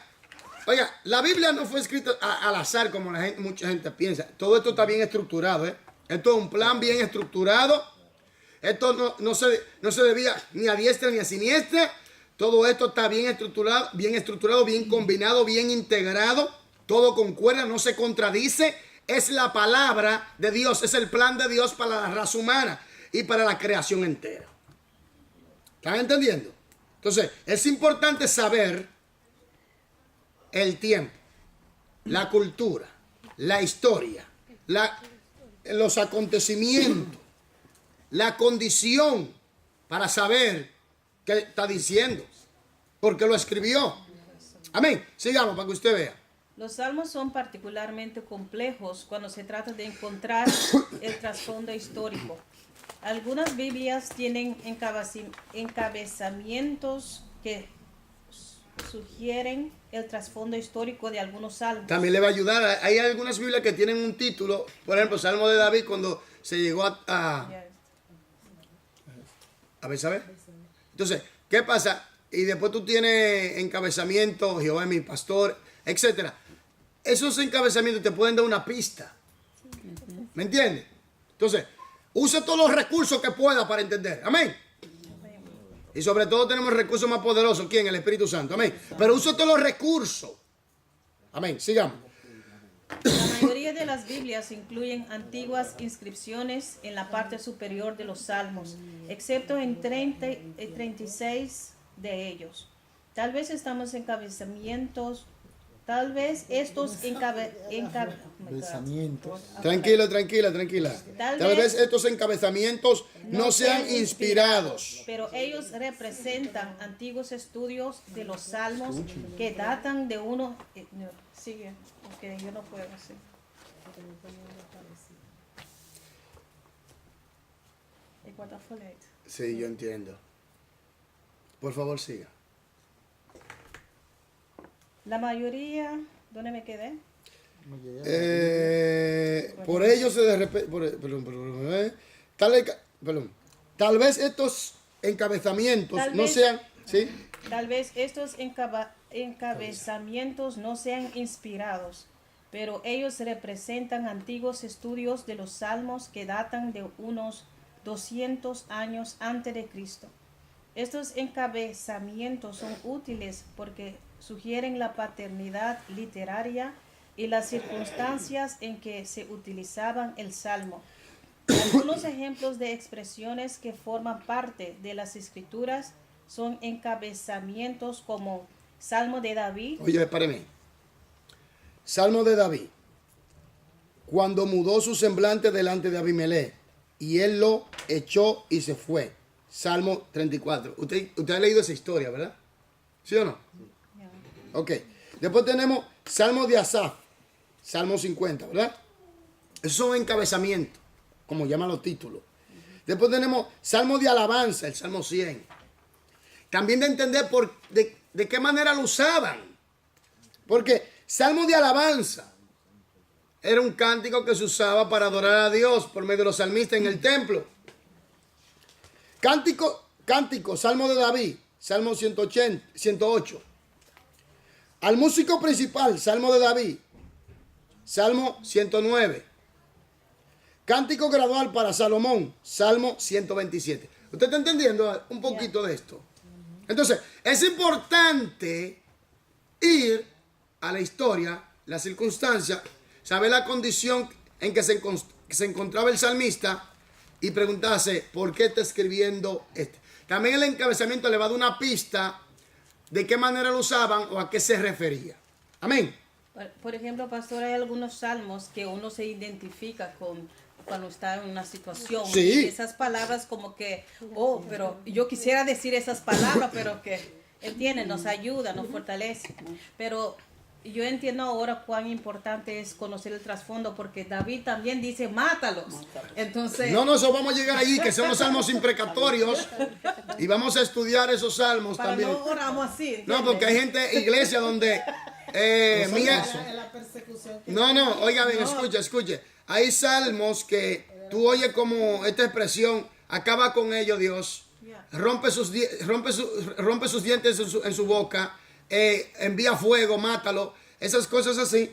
oiga, la Biblia no fue escrita al azar como mucha gente piensa. Todo esto está bien estructurado, ¿eh? Esto es un plan bien estructurado. Esto no se debía ni a diestra ni a siniestra. Todo esto está bien estructurado, bien combinado, bien integrado. Todo concuerda, no se contradice. es la palabra de Dios, es el plan de Dios para la raza humana y para la creación entera. ¿Están entendiendo? Entonces, es importante saber el tiempo, la cultura, la historia, los acontecimientos, la condición para saber qué está diciendo, porque lo escribió. Amén. Sigamos para que usted vea. Los salmos son particularmente complejos cuando se trata de encontrar el trasfondo histórico. Algunas Biblias tienen encabezamientos que sugieren el trasfondo histórico de algunos salmos. También le va a ayudar. Hay algunas Biblias que tienen un título, por ejemplo, Salmo de David, cuando se llegó a Betsabé. Entonces, ¿qué pasa? Y después tú tienes encabezamiento, Jehová es mi pastor, etcétera. Esos encabezamientos te pueden dar una pista. ¿Me entiendes? Entonces, use todos los recursos que pueda para entender. Amén. Y sobre todo tenemos el recurso más poderoso, ¿quién? El Espíritu Santo. Amén. Pero use todos los recursos. Amén. Sigamos. La mayoría de las Biblias incluyen antiguas inscripciones en la parte superior de los salmos, excepto en 36 de ellos. Tal vez estos encabezamientos. Tranquila. Tal vez estos encabezamientos no sean inspirados. Pero ellos representan antiguos estudios de los salmos que datan de uno. Sigue, porque yo no puedo hacer. Sí, yo entiendo. Por favor, siga. La mayoría, ¿dónde me quedé? Por ello tal vez estos encabezamientos no sean, ¿sí? Tal vez estos encabezamientos no sean inspirados, pero ellos representan antiguos estudios de los salmos que datan de unos 200 años antes de Cristo. Estos encabezamientos son útiles porque sugieren la paternidad literaria y las circunstancias en que se utilizaban el salmo. Algunos ejemplos de expresiones que forman parte de las escrituras son encabezamientos como Salmo de David. Oye, espáreme. Salmo de David. Cuando mudó su semblante delante de Abimelech y él lo echó y se fue. Salmo 34. Usted ha leído esa historia, ¿verdad? ¿Sí o no? Ok. Después tenemos Salmo de Asaf. Salmo 50, ¿verdad? Esos son encabezamientos, como llaman los títulos. Después tenemos Salmo de alabanza, el Salmo 100. También de entender de qué manera lo usaban. Porque Salmo de alabanza era un cántico que se usaba para adorar a Dios por medio de los salmistas en el templo. Cántico, Salmo de David, Salmo 108. Al músico principal, Salmo de David, Salmo 109. Cántico gradual para Salomón, Salmo 127. ¿Usted está entendiendo un poquito de esto? Entonces, es importante ir a la historia, la circunstancia, saber la condición en que se encontraba el salmista y preguntarse por qué está escribiendo este. También el encabezamiento le va a dar una pista de qué manera lo usaban o a qué se refería. Amén. Por ejemplo, pastor, hay algunos salmos que uno se identifica con cuando está en una situación. Sí. Y esas palabras como que, pero yo quisiera decir esas palabras, pero que, entienden, nos ayuda, nos fortalece. Pero yo entiendo ahora cuán importante es conocer el trasfondo, porque David también dice, mátalos. Entonces... No, eso vamos a llegar allí, que son los salmos imprecatorios, y vamos a estudiar esos salmos para también. No oramos así, ¿entiendes? No, porque hay gente, iglesia, donde... No, oiga bien, escuche. Hay salmos que tú oyes como esta expresión, acaba con ellos Dios, rompe sus dientes en su boca, envía fuego, mátalo, esas cosas así.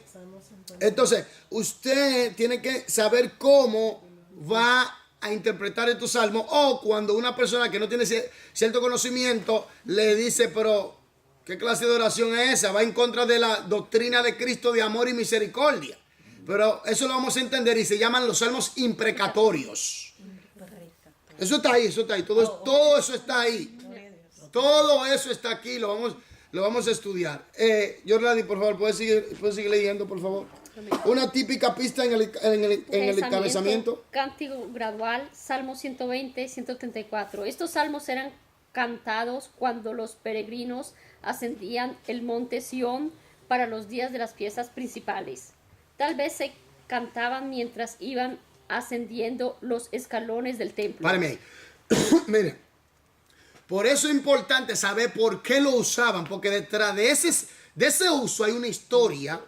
Entonces, usted tiene que saber cómo va a interpretar estos salmos, o cuando una persona que no tiene cierto conocimiento le dice, pero ¿qué clase de oración es esa? Va en contra de la doctrina de Cristo de amor y misericordia. Pero eso lo vamos a entender y se llaman los salmos imprecatorios. Eso está ahí, eso está ahí. Todo eso está ahí. Todo eso está aquí, lo vamos a estudiar. Jorlani, por favor, ¿puedes seguir leyendo, por favor? Una típica pista en el encabezamiento. Cántico gradual, Salmo 120, 134. Estos salmos eran cantados cuando los peregrinos ascendían el monte Sión para los días de las fiestas principales. Tal vez se cantaban mientras iban ascendiendo los escalones del templo. Párame ahí. Miren, por eso es importante saber por qué lo usaban, porque detrás de ese uso hay una historia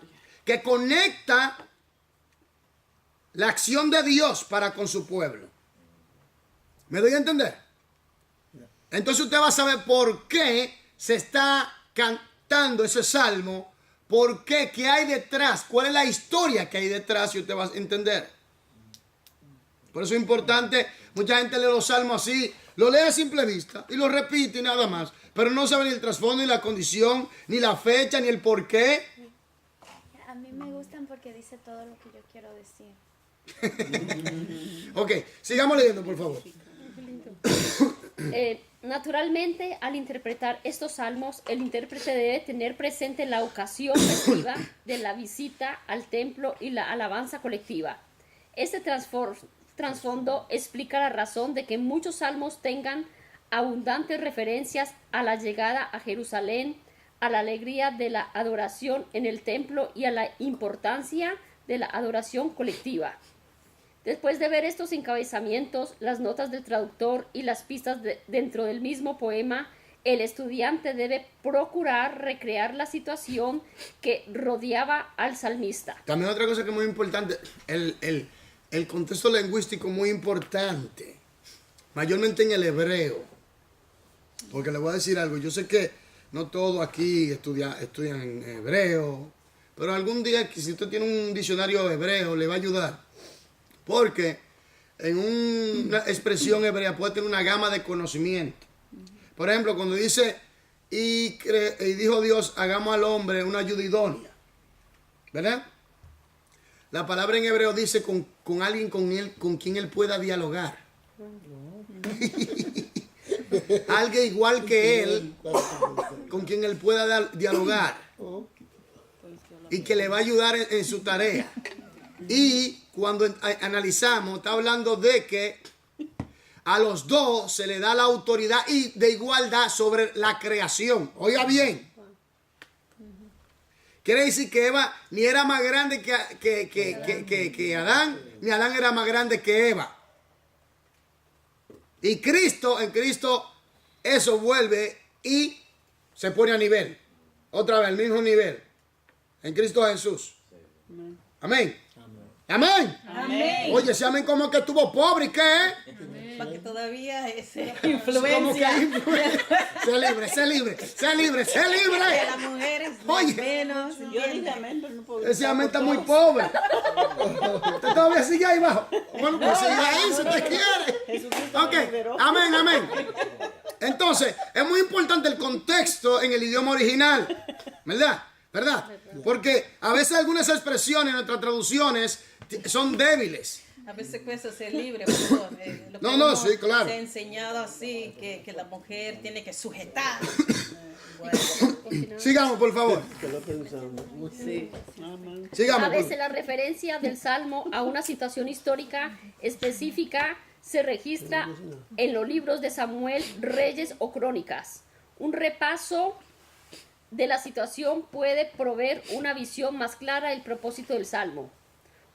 que conecta la acción de Dios para con su pueblo. ¿Me doy a entender? Entonces usted va a saber por qué se está cantando ese salmo, por qué, qué hay detrás, cuál es la historia que hay detrás, y usted va a entender. Por eso es importante, mucha gente lee los salmos así, lo lee a simple vista y lo repite y nada más, pero no sabe ni el trasfondo, ni la condición, ni la fecha, ni el por qué. A mí me gustan porque dice todo lo que yo quiero decir. Ok, sigamos leyendo, por favor. Naturalmente, al interpretar estos salmos, el intérprete debe tener presente la ocasión festiva de la visita al templo y la alabanza colectiva. Este trasfondo explica la razón de que muchos salmos tengan abundantes referencias a la llegada a Jerusalén, a la alegría de la adoración en el templo y a la importancia de la adoración colectiva. Después de ver estos encabezamientos, las notas del traductor y las pistas dentro del mismo poema, el estudiante debe procurar recrear la situación que rodeaba al salmista. También otra cosa que es muy importante, el contexto lingüístico muy importante, mayormente en el hebreo, porque le voy a decir algo, yo sé que no todos aquí estudian en hebreo, pero algún día si usted tiene un diccionario hebreo le va a ayudar. Porque en una expresión hebrea puede tener una gama de conocimiento. Por ejemplo, cuando dice, y dijo Dios, hagamos al hombre una ayuda idónea. ¿Verdad? La palabra en hebreo dice con alguien con quien él pueda dialogar. Alguien igual que él, con quien él pueda dialogar. Y que le va a ayudar en su tarea. Y cuando analizamos, está hablando de que a los dos se le da la autoridad y de igualdad sobre la creación. Oiga bien. Quiere decir que Eva ni era más grande que Adán, ni Adán era más grande que Eva. Y en Cristo, eso vuelve y se pone a nivel. Otra vez, al mismo nivel. En Cristo Jesús. Amén. Amén. Amén. Oye, ese amén como que estuvo pobre, ¿y qué? Para que todavía ese Como influencia que sé libre. de las mujeres Oye. menos. Yo dije amén, pero no puedo. Ese amén está muy pobre. Usted todavía sigue ahí abajo. Bueno, pues sigue ahí si usted quiere. Jesucristo Ok, me liberó. amén. Entonces, es muy importante el contexto en el idioma original. ¿Verdad? Porque a veces algunas expresiones en nuestras traducciones son débiles. A veces cuesta ser libre, pastor. Lo que No, sí, claro. Se ha enseñado así, que la mujer tiene que sujetar. Sigamos, por favor. Quedó pensando. Sí. Sigamos. A veces la referencia del salmo a una situación histórica específica se registra en los libros de Samuel, Reyes o Crónicas. Un repaso de la situación puede proveer una visión más clara del propósito del salmo.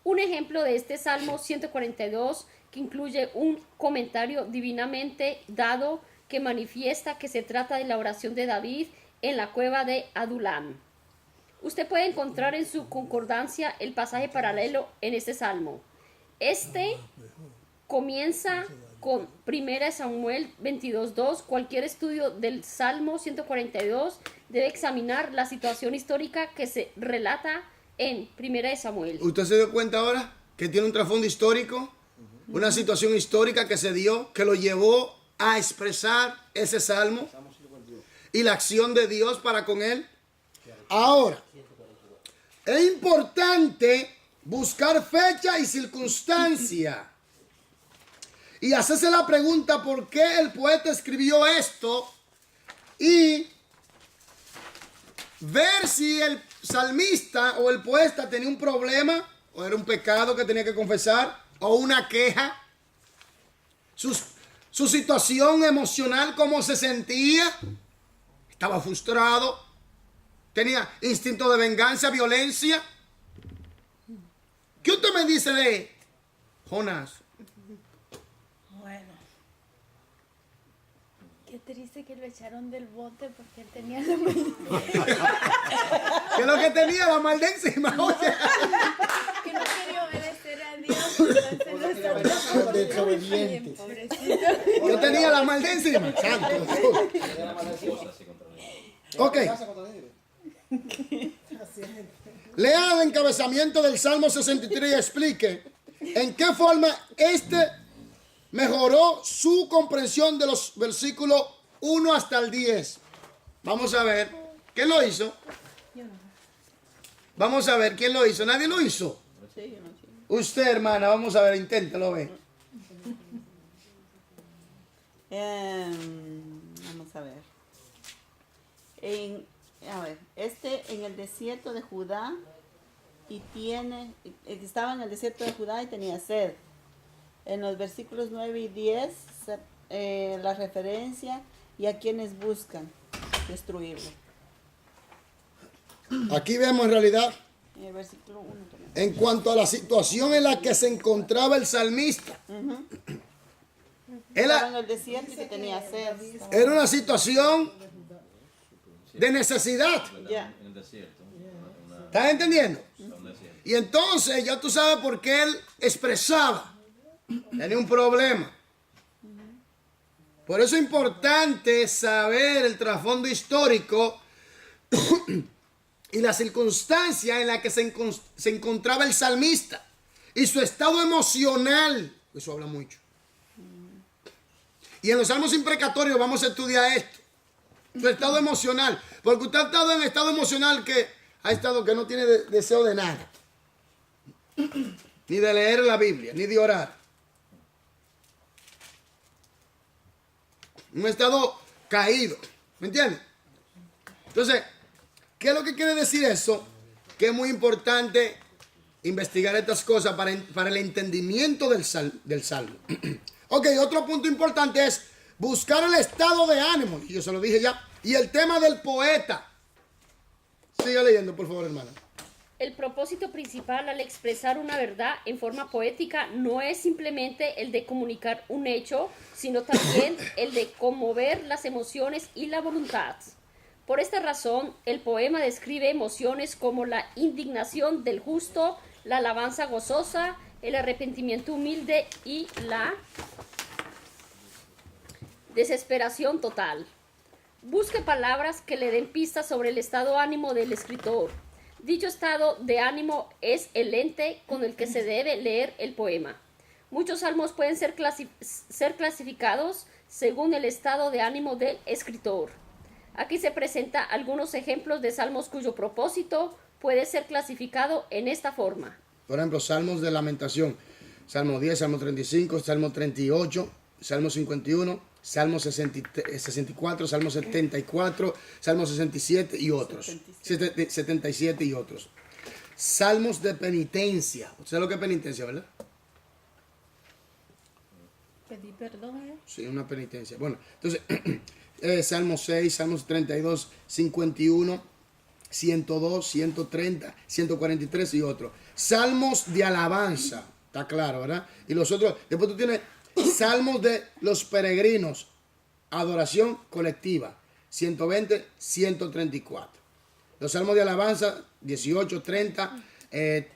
Un ejemplo de este Salmo 142, que incluye un comentario divinamente dado que manifiesta que se trata de la oración de David en la cueva de Adulam. Usted puede encontrar en su concordancia el pasaje paralelo en este Salmo. Este comienza con 1 Samuel 22:2. Cualquier estudio del Salmo 142 debe examinar la situación histórica que se relata en 1 Samuel. ¿Usted se dio cuenta ahora que tiene un trasfondo histórico? Una situación histórica que se dio, que lo llevó a expresar ese salmo y la acción de Dios para con él. Ahora, es importante buscar fecha y circunstancia y hacerse la pregunta por qué el poeta escribió esto y ver si el salmista o el poeta tenía un problema o era un pecado que tenía que confesar o una queja, su situación emocional, cómo se sentía, estaba frustrado, tenía instinto de venganza, violencia. ¿Qué usted me dice de Jonás? Bueno, Qué triste que lo echaron del bote porque él tenía la maldad. Que lo que tenía la maldad encima. Oye. Que no quería obedecer a Dios. Entonces no Por desobediente. pobrecito. Yo tenía la maldad encima. Santo Dios. Ok. Lea el encabezamiento del Salmo 63 y explique en qué forma mejoró su comprensión de los versículos 1 hasta el 10. Vamos a ver. ¿Quién lo hizo? Vamos a ver quién lo hizo. ¿Nadie lo hizo? Usted, hermana, vamos a ver, inténtalo ver. Vamos a ver. En el desierto de Judá estaba en el desierto de Judá y tenía sed. En los versículos 9 y 10, la referencia y a quienes buscan destruirlo. Aquí vemos en realidad, En el versículo 1 también. en cuanto a la situación en la que se encontraba el salmista. Estaba en el desierto y que tenía sed. Era una situación de necesidad. Ya. En el desierto. ¿Estás entendiendo? Un desierto. Y entonces ya tú sabes por qué él expresaba. Tenía un problema. Por eso es importante saber el trasfondo histórico y la circunstancia en la que se encontraba el salmista y su estado emocional. Eso habla mucho. Y en los salmos imprecatorios vamos a estudiar esto. Su estado emocional. Porque usted ha estado en estado emocional que no tiene deseo de nada. Ni de leer la Biblia, ni de orar. Un estado caído. ¿Me entiendes? Entonces, ¿qué es lo que quiere decir eso? Que es muy importante investigar estas cosas para el entendimiento del salmo. Ok, otro punto importante es buscar el estado de ánimo. Y yo se lo dije ya. Y el tema del poeta. Siga leyendo, por favor, hermana. El propósito principal al expresar una verdad en forma poética no es simplemente el de comunicar un hecho, sino también el de conmover las emociones y la voluntad. Por esta razón, el poema describe emociones como la indignación del justo, la alabanza gozosa, el arrepentimiento humilde y la desesperación total. Busque palabras que le den pistas sobre el estado de ánimo del escritor. Dicho estado de ánimo es el lente con el que se debe leer el poema. Muchos salmos pueden ser clasificados según el estado de ánimo del escritor. Aquí se presentan algunos ejemplos de salmos cuyo propósito puede ser clasificado en esta forma. Por ejemplo, salmos de lamentación. Salmo 10, Salmo 35, Salmo 38, Salmo 51, Salmo 64, Salmo 74, Salmo 67 y otros. 77 y otros. Salmos de penitencia. ¿Usted sabe lo que es penitencia, verdad? pedí perdón. Sí, una penitencia. Bueno, entonces, Salmo 6, Salmos 32, 51, 102, 130, 143 y otros. Salmos de alabanza. Está claro, ¿verdad? Y los otros, después tú tienes salmos de los peregrinos, adoración colectiva, 120, 134. Los salmos de alabanza, 18, 30,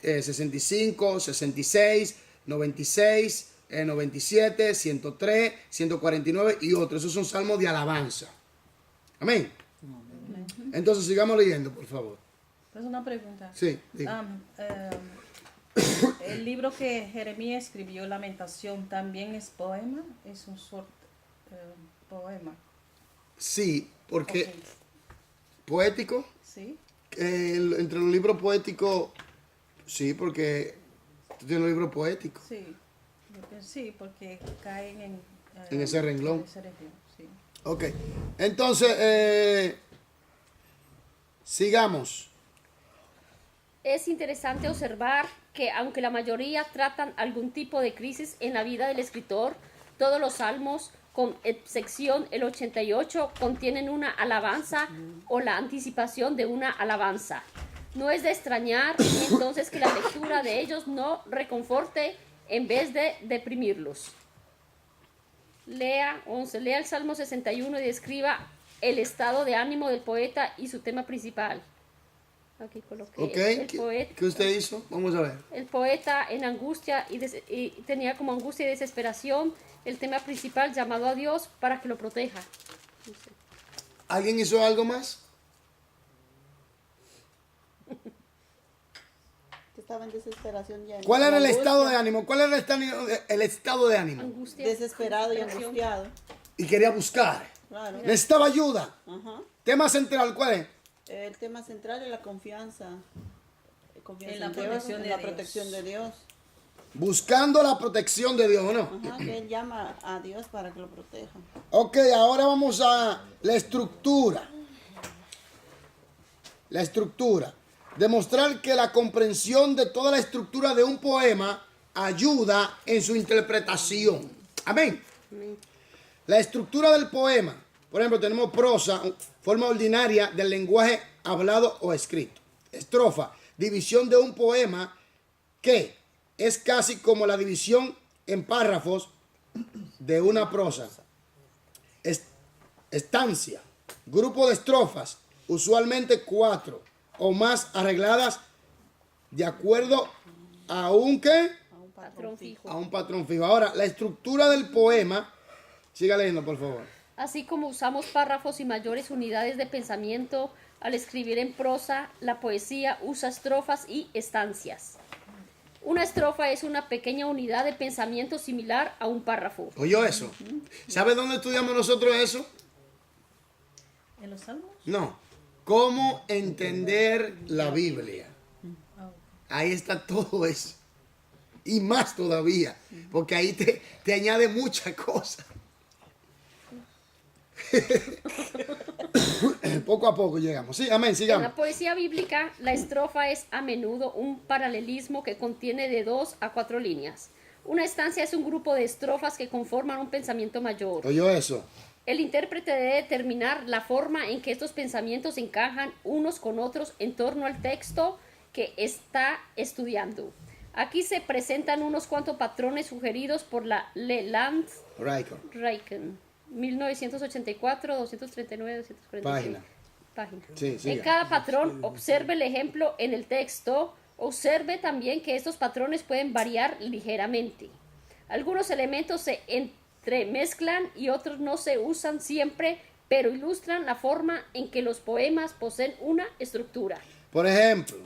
65, 66, 96, 97, 103, 149 y otros. Esos son salmos de alabanza. Amén. Entonces sigamos leyendo, por favor. Es una pregunta. Sí, diga. El libro que Jeremías escribió, Lamentación, ¿también es poema? Es un poema. Sí, porque Ok. poético, ¿Sí? entre los libros poéticos, sí, porque Tú tienes un libro poético. Sí, sí, porque caen En ese renglón. en ese renglón, sí. Ok. Entonces, sigamos. Es interesante observar que aunque la mayoría tratan algún tipo de crisis en la vida del escritor, todos los salmos, con excepción el 88, contienen una alabanza o la anticipación de una alabanza. No es de extrañar entonces que la lectura de ellos no reconforte en vez de deprimirlos. Lea el Salmo 61 y describa el estado de ánimo del poeta y su tema principal. Aquí coloqué Ok. el poeta. ¿Qué usted hizo? Vamos a ver. El poeta en angustia y tenía como angustia y desesperación el tema principal, llamado a Dios para que lo proteja. ¿Alguien hizo algo más? Que estaba en desesperación ya. ¿Cuál era el Angustia, estado de ánimo? ¿Cuál era el estado de ánimo? Angustia, Desesperado y desesperación. angustiado. Y quería buscar. Claro. Necesitaba ayuda. Ajá. Tema central, ¿cuál es? El tema central es la confianza. Confianza En la en Dios, protección en de la Dios. protección de Dios. Buscando la protección de Dios, ¿no? Ajá, que él llama a Dios para que lo proteja. Ok, ahora vamos a la estructura. La estructura. Demostrar que la comprensión de toda la estructura de un poema ayuda en su interpretación. Amén. La estructura del poema. Por ejemplo, tenemos prosa, forma ordinaria del lenguaje hablado o escrito. Estrofa, división de un poema que es casi como la división en párrafos de una prosa. Estancia, grupo de estrofas, usualmente 4 o más arregladas de acuerdo a un ¿qué? Patrón fijo. A un patrón fijo. Ahora, la estructura del poema, siga leyendo por favor. Así como usamos párrafos y mayores unidades de pensamiento al escribir en prosa, la poesía usa estrofas y estancias. Una estrofa es una pequeña unidad de pensamiento similar a un párrafo. ¿Oyó eso? ¿Sabe dónde estudiamos nosotros eso? ¿En los salmos? No. ¿Cómo entender la Biblia? Ahí está todo eso. Y más todavía. Porque ahí te añade muchas cosas. Poco a poco llegamos. Sí, amén, En sigamos. la poesía bíblica, la estrofa es a menudo un paralelismo que contiene de 2 a 4 líneas. Una estancia es un grupo de estrofas que conforman un pensamiento mayor. ¿Oyó eso? El intérprete debe determinar la forma en que estos pensamientos encajan unos con otros en torno al texto que está estudiando. Aquí se presentan unos cuantos patrones sugeridos por la Leland Raiken, 1984, 239, 246. Página. Sí, siga. En cada patrón, observe el ejemplo en el texto. Observe también que estos patrones pueden variar ligeramente. Algunos elementos se entremezclan y otros no se usan siempre, pero ilustran la forma en que los poemas poseen una estructura. Por ejemplo,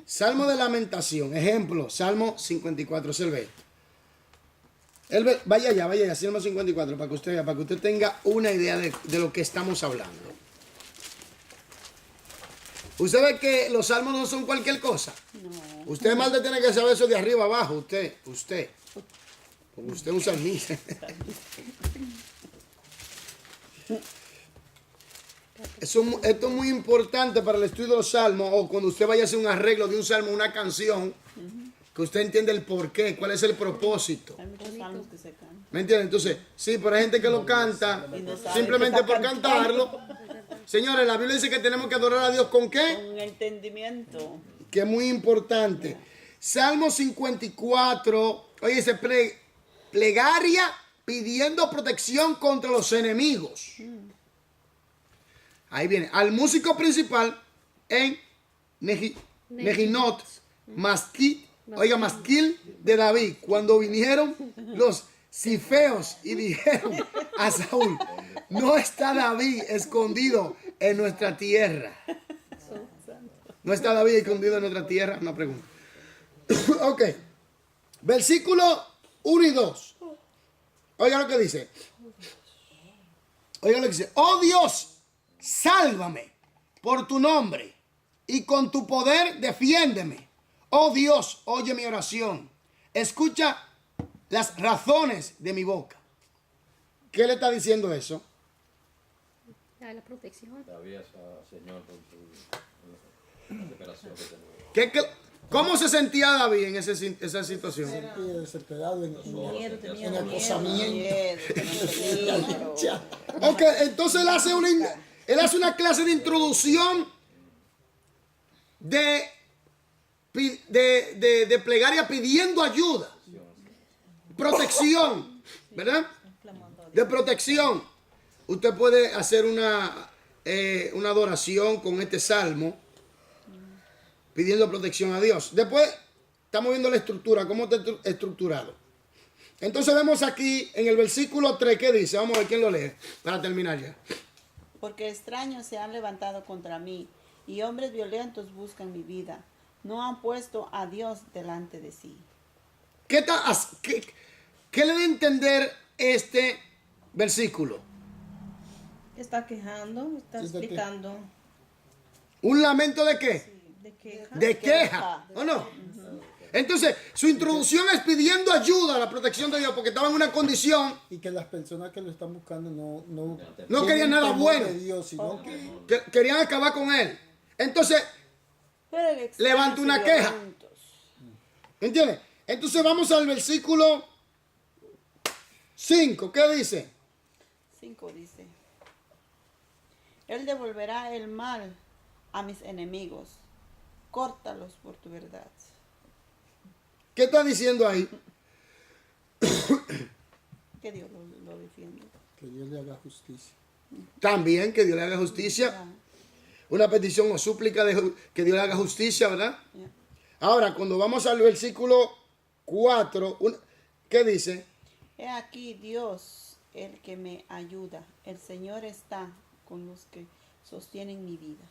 Salmo de Lamentación. Ejemplo, Salmo 54. Vaya allá, Salmo 54, para que usted tenga una idea de lo que estamos hablando. Usted ve que los salmos no son cualquier cosa. No. Usted más tiene que saber eso de arriba abajo. Usted. Porque usted es un salmista. Esto es muy importante para el estudio de los salmos, o cuando usted vaya a hacer un arreglo de un salmo, una canción, que usted entiende el porqué, cuál es el propósito. Hay muchos salmos que se cantan. ¿Me entiende? Entonces, sí, pero hay gente que lo canta simplemente por cantarlo. Señores, la Biblia dice que tenemos que adorar a Dios ¿con qué? Con entendimiento. Que es muy importante. Salmo 54, oye, dice plegaria pidiendo protección contra los enemigos. Ahí viene. Al músico principal en Neginot, Masquil de David. Cuando vinieron los cifeos y dijeron a Saúl, no está David escondido en nuestra tierra. ¿No está David escondido en nuestra tierra? Una pregunta. Ok. Versículo 1 y 2. Oiga lo que dice. Oiga lo que dice. Oh Dios, sálvame por tu nombre y con tu poder defiéndeme. Oh Dios, oye mi oración. escucha las razones de mi boca. ¿Qué le está diciendo eso? La protección. Había Señor con su desesperación que tenía. ¿Cómo se sentía David en esa situación? Y desesperado en Tenía acosamiento. Ok, entonces él hace una clase de introducción de plegaria pidiendo ayuda, protección, ¿verdad? De protección. Usted puede hacer una adoración con este salmo pidiendo protección a Dios. Después estamos viendo la estructura, cómo está estructurado. Entonces vemos aquí en el versículo 3, ¿qué dice? Vamos a ver quién lo lee para terminar ya. Porque extraños se han levantado contra mí, y hombres violentos buscan mi vida. No han puesto a Dios delante de sí. ¿Qué le da a entender este versículo? Está quejando, está explicando. ¿Un lamento de qué? Sí, de queja. De queja, ¿o no? Entonces, su introducción es pidiendo ayuda a la protección de Dios porque estaba en una condición. Y que las personas que lo están buscando no No querían tienen nada temor bueno. de Dios, sino Que querían acabar con él. Entonces, Pero el extraño levanta una y queja. violentos. ¿Entiendes? Entonces vamos al versículo 5. ¿Qué dice? 5 dice: Él devolverá el mal a mis enemigos. Córtalos por tu verdad. ¿Qué está diciendo ahí? Que Dios lo defiende. que Dios le haga justicia. También que Dios le haga justicia. Ya, Una petición o súplica de que Dios le haga justicia, ¿verdad? ya. Ahora, cuando vamos al versículo 4, ¿qué dice? He aquí Dios, el que me ayuda. El Señor está con los que sostienen mi vida.